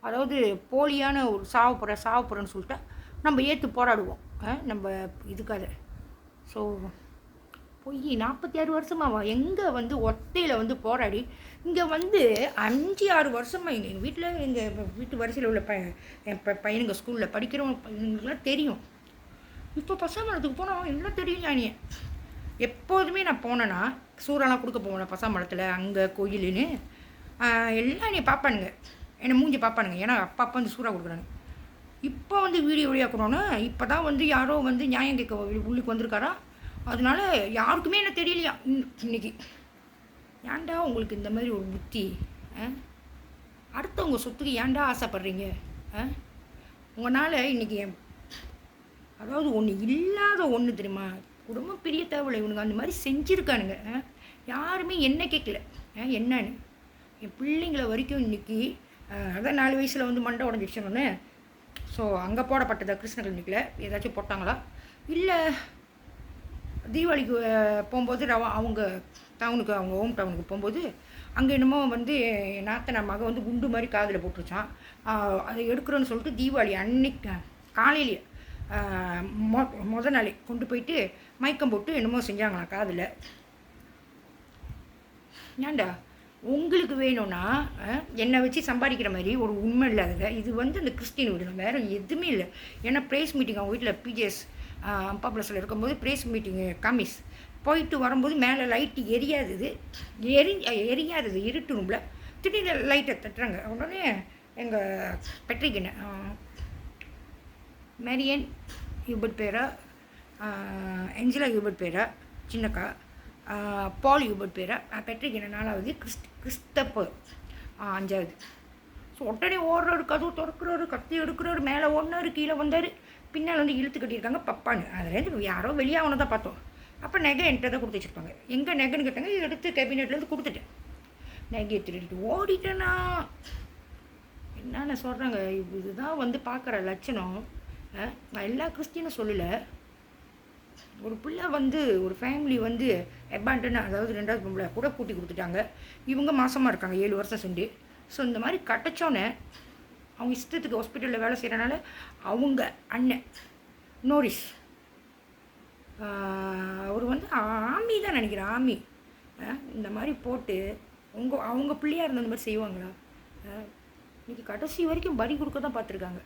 அதாவது போலியான ஒரு சாவ போகிறேன்னு சொல்லிட்டா நம்ம ஏற்று போராடுவோம் நம்ம இதுக்காக. ஸோ போய் 46 வருஷமாவா எங்கே வந்து ஒத்தையில் வந்து போராடி இங்கே வந்து 5-6 வருஷமாக எங்கள் வீட்டில் எங்கள் வீட்டு வரிசையில் உள்ள என் பையனுங்க ஸ்கூலில் படிக்கிறவங்க பையனுங்களாம் தெரியும். இப்போ பசாமலத்துக்கு போனால் எல்லாம் தெரியும். ஞானியை எப்போதுமே நான் போனேன்னா சூறாலாம் கொடுக்க போவேன் பசாமலத்தில், அங்கே கோயிலுன்னு எல்லாம் என்னை பார்ப்பானுங்க, என்னை மூஞ்சி பார்ப்பானுங்க. ஏன்னா அப்பா வந்து சூறா கொடுக்குறாங்க. இப்போ வந்து வீடியோ வழியாக்கணும்னா இப்போ தான் வந்து யாரோ வந்து நியாயம் கேட்க உள்ளுக்கு வந்திருக்காரா, அதனால யாருக்குமே என்ன தெரியலையா இன்னைக்கு. ஏன்டா உங்களுக்கு இந்த மாதிரி ஒரு புத்தி? அடுத்தவங்க சொத்துக்கு ஏன்டா ஆசைப்படுறீங்க? உங்களால் இன்றைக்கி அதாவது ஒன்று இல்லாத ஒன்று தெரியுமா, குடும்பம் பெரிய தேவையில்லை. இவனுங்க அந்த மாதிரி செஞ்சுருக்கானுங்க. யாருமே என்ன கேட்கல என்னன்னு. என் பிள்ளைங்கள வரைக்கும் இன்றைக்கி அதான் 4 வயசில் வந்து மண்டை உடஞ்சிடுச்சோன்னு. ஸோ அங்கே போடப்பட்டதா கிருஷ்ண கிளினிக்கில் ஏதாச்சும் போட்டாங்களா, இல்லை தீபாவளிக்கு போகும்போது அவங்க டவுனுக்கு அவங்க ஹோம் டவுனுக்கு போகும்போது அங்கே என்னமோ வந்து நாத்தனா மக வந்து குண்டு மாதிரி காதில் போட்டுருச்சான். அதை எடுக்கிறோன்னு சொல்லிட்டு தீபாவளி அன்னைக்கு காலையிலேயே நாளே கொண்டு போயிட்டு மயக்கம் போட்டு என்னமோ செஞ்சாங்களாம் காதில். ஏன்டா உங்களுக்கு வேணும்னா என்னை வச்சு சம்பாதிக்கிற மாதிரி ஒரு உண்மை இல்லாதது. இது வந்து அந்த கிறிஸ்டின் வீடு, வேறு எதுவுமே இல்லை. ஏன்னா ப்ரேஸ் மீட்டிங் அவங்க வீட்டில் பிஜிஎஸ் அம்பா ப்ளஸில் இருக்கும்போது ப்ரேஸ் மீட்டிங்கு காமிஸ் போயிட்டு வரும்போது மேலே லைட்டு எரியாதது இருட்டு ரூமில் திடீர்னு லைட்டை தட்டுறாங்க. உடனே எங்கள் பெட்ரிக்கின மேரியன் யூபர்ட் பேரா, ஏஞ்சலா யூபர்ட் பேரா சின்னக்கா, பால் யூபர்ட் பேரா, பெட்ரிக்கின 4வது, கிறிஸ்தப்பர் 5வது. ஸோ உடனே ஓடுறாரு, கதவு திறக்கிறாரு, கத்தி எடுக்கிறாரு, மேலே ஓடினார், கீழே வந்தார், பின்னால் வந்து இழுத்து கட்டியிருக்காங்க பப்பான்னு. அதுலேருந்து யாரோ வெளியாகணும் தான் பார்த்தோம். அப்போ நகை என்கிட்ட தான் கொடுத்து வச்சுருப்பாங்க. எங்கே நகைன்னு கேட்டாங்க, எடுத்து கேபினெட்லேருந்து கொடுத்துட்டேன். நகையை திருடிட்டு ஓடிட்டேன்னா என்னென்ன சொல்கிறாங்க. இதுதான் வந்து பார்க்குற லட்சணம். நான் எல்லா கிறிஸ்டினும் சொல்லலை. ஒரு பிள்ளை வந்து ஒரு ஃபேமிலி வந்து எப்பாண்டன்னு, அதாவது 2வது பொம்பளை கூட கூட்டி கொடுத்துட்டாங்க. இவங்க மாசமாக இருக்காங்க 7 வருஷம் சென்று. ஸோ இந்த மாதிரி கட்டச்சோன்னே அவங்க இஷ்டத்துக்கு ஹாஸ்பிட்டலில் வேலை செய்கிறனால அவங்க அண்ணன் நோரிஸ் அவர் வந்து ஆமி தான் நினைக்கிறேன், ஆமி இந்த மாதிரி போட்டு அவங்க பிள்ளையாக இருந்த அந்த மாதிரி செய்வாங்களா? இன்றைக்கி கடைசி வரைக்கும் பலி கொடுக்க தான் பார்த்துருக்காங்க.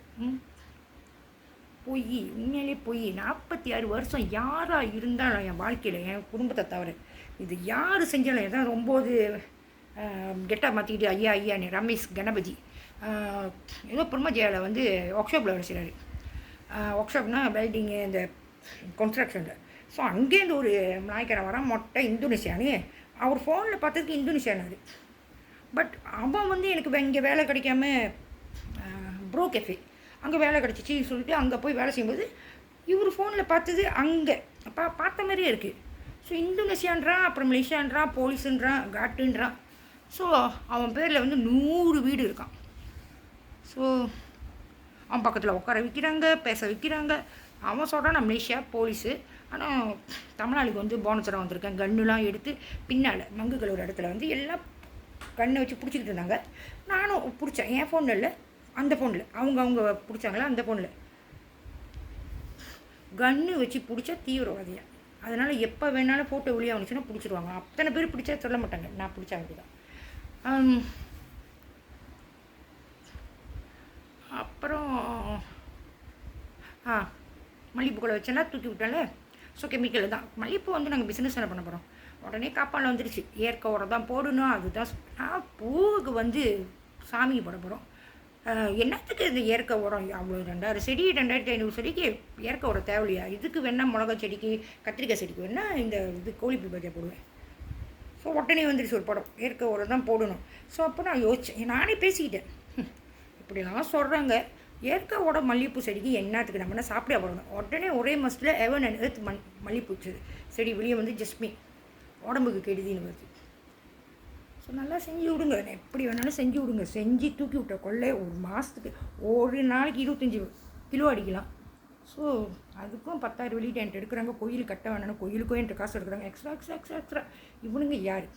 பொய், உண்மையிலே பொய். 46 வருஷம் யாராக இருந்தாலும் என் வாழ்க்கையில், என் குடும்பத்தை தவிர இது யார் செஞ்சாலும் எதாவது 9 கெட்டாக மாற்றிக்கிட்டு ஐயான்னு ரமேஷ் கணபதி ஏதோ பிரம்மஜயாவில் வந்து ஒர்க் ஷாப்பில் வேலை செய்கிறாரு. ஒர்க் ஷாப்னால் வெல்டிங்கு, இந்த கன்ஸ்ட்ரக்ஷனில். ஸோ அங்கேருந்து ஒரு நாய்க்காரன் வரான், மொட்டை இந்தோனேஷியானு. அவர் ஃபோனில் பார்த்ததுக்கு இந்தோனேஷியானது. பட் அவன் வந்து எனக்கு இங்கே வேலை கிடைக்காம ப்ரோ கெஃபே அங்கே வேலை கிடச்சிச்சின்னு சொல்லிட்டு அங்கே போய் வேலை செய்யும்போது இவர் ஃபோனில் பார்த்தது அங்கே பார்த்த மாதிரியே இருக்குது. ஸோ இந்தோனேஷியான்றான், அப்புறம் மலேசியான்றான், போலீஸுன்றான், காட்டுன்றான். ஸோ அவன் பேரில் வந்து 100 வீடு இருக்கான். ஸோ அவன் பக்கத்தில் உட்கார வைக்கிறாங்க, பேச வைக்கிறாங்க. அவன் சொல்கிறான் நான் மலேசியா போலீஸு, ஆனால் தமிழ்நாடுக்கு வந்து போனஸராக வந்திருக்கேன். கன்னுலாம் எடுத்து பின்னால் மங்கு கழுவுற இடத்துல வந்து எல்லாம் கண்ணை வச்சு பிடிச்சிக்கிட்டு இருந்தாங்க. நானும் பிடிச்சேன். என் ஃபோனில் இல்லை, அந்த ஃபோனில் அவங்க பிடிச்சாங்களா அந்த ஃபோனில் கன்று வச்சு பிடிச்சா தீவிரவாதியாக. அதனால் எப்போ வேணாலும் ஃபோட்டோ வெளியாக வந்துச்சுன்னா பிடிச்சிருவாங்க. அத்தனை பேர் பிடிச்சா சொல்ல மாட்டாங்க, நான் பிடிச்சாங்க தான். அப்புறம் மல்லிகைப்பூ கூட வச்சேன்னா தூக்கி விட்டாலே. ஸோ கெமிக்கல் தான். மல்லிகைப்பூ வந்து நாங்கள் பிஸ்னஸ் என்ன பண்ண போகிறோம். உடனே காப்பானில் வந்துருச்சு, இயற்கை உரம் தான் போடணும். அதுதான் பூவுக்கு வந்து சாமிக்கு போட போகிறோம். என்னத்துக்கு இந்த இயற்கை உரம் அவ்வளோ 2000 செடி 2500 செடிக்கு இயற்கை உரம் தேவையில்லையா? இதுக்கு வேணால் மிளகா செடிக்கு கத்திரிக்காய் செடிக்கு வேணால் இந்த இது கோழிப்பூ பஜ்ஜா போடுவேன். ஸோ உடனே வந்துருச்சு ஒரு படம், இயற்கை உரம் தான் போடணும். ஸோ அப்போ நான் யோசித்தேன், நானே பேசிக்கிட்டேன், இப்படிலாம் சொல்கிறாங்க, இயற்கை உரம் மல்லிகைப்பூ செடிக்கு என்னத்துக்கு நம்ம என்ன சாப்பிட போடணும். உடனே ஒரே மாதத்தில் எவன் அண்ட் எர்த் மல்லிகைப்பூ செடி வெளியே வந்து ஜஸ்மின் உடம்புக்கு கெடுதின்னு வருது. ஸோ நல்லா செஞ்சு விடுங்க, எப்படி வேணாலும் செஞ்சு விடுங்க. செஞ்சு தூக்கி விட்ட கொள்ளை ஒரு மாதத்துக்கு ஒரு நாளைக்கு 25 கிலோ அடிக்கலாம். ஸோ அதுக்கும் 10,000 வெளியிட்டு என்கிட்ட எடுக்கிறாங்க. கோயில் கட்ட வேணாலும் கோயிலுக்கும் என்கிட்ட காசு எடுக்கிறாங்க. எக்ஸ்ட்ரா இவனுங்க யார்?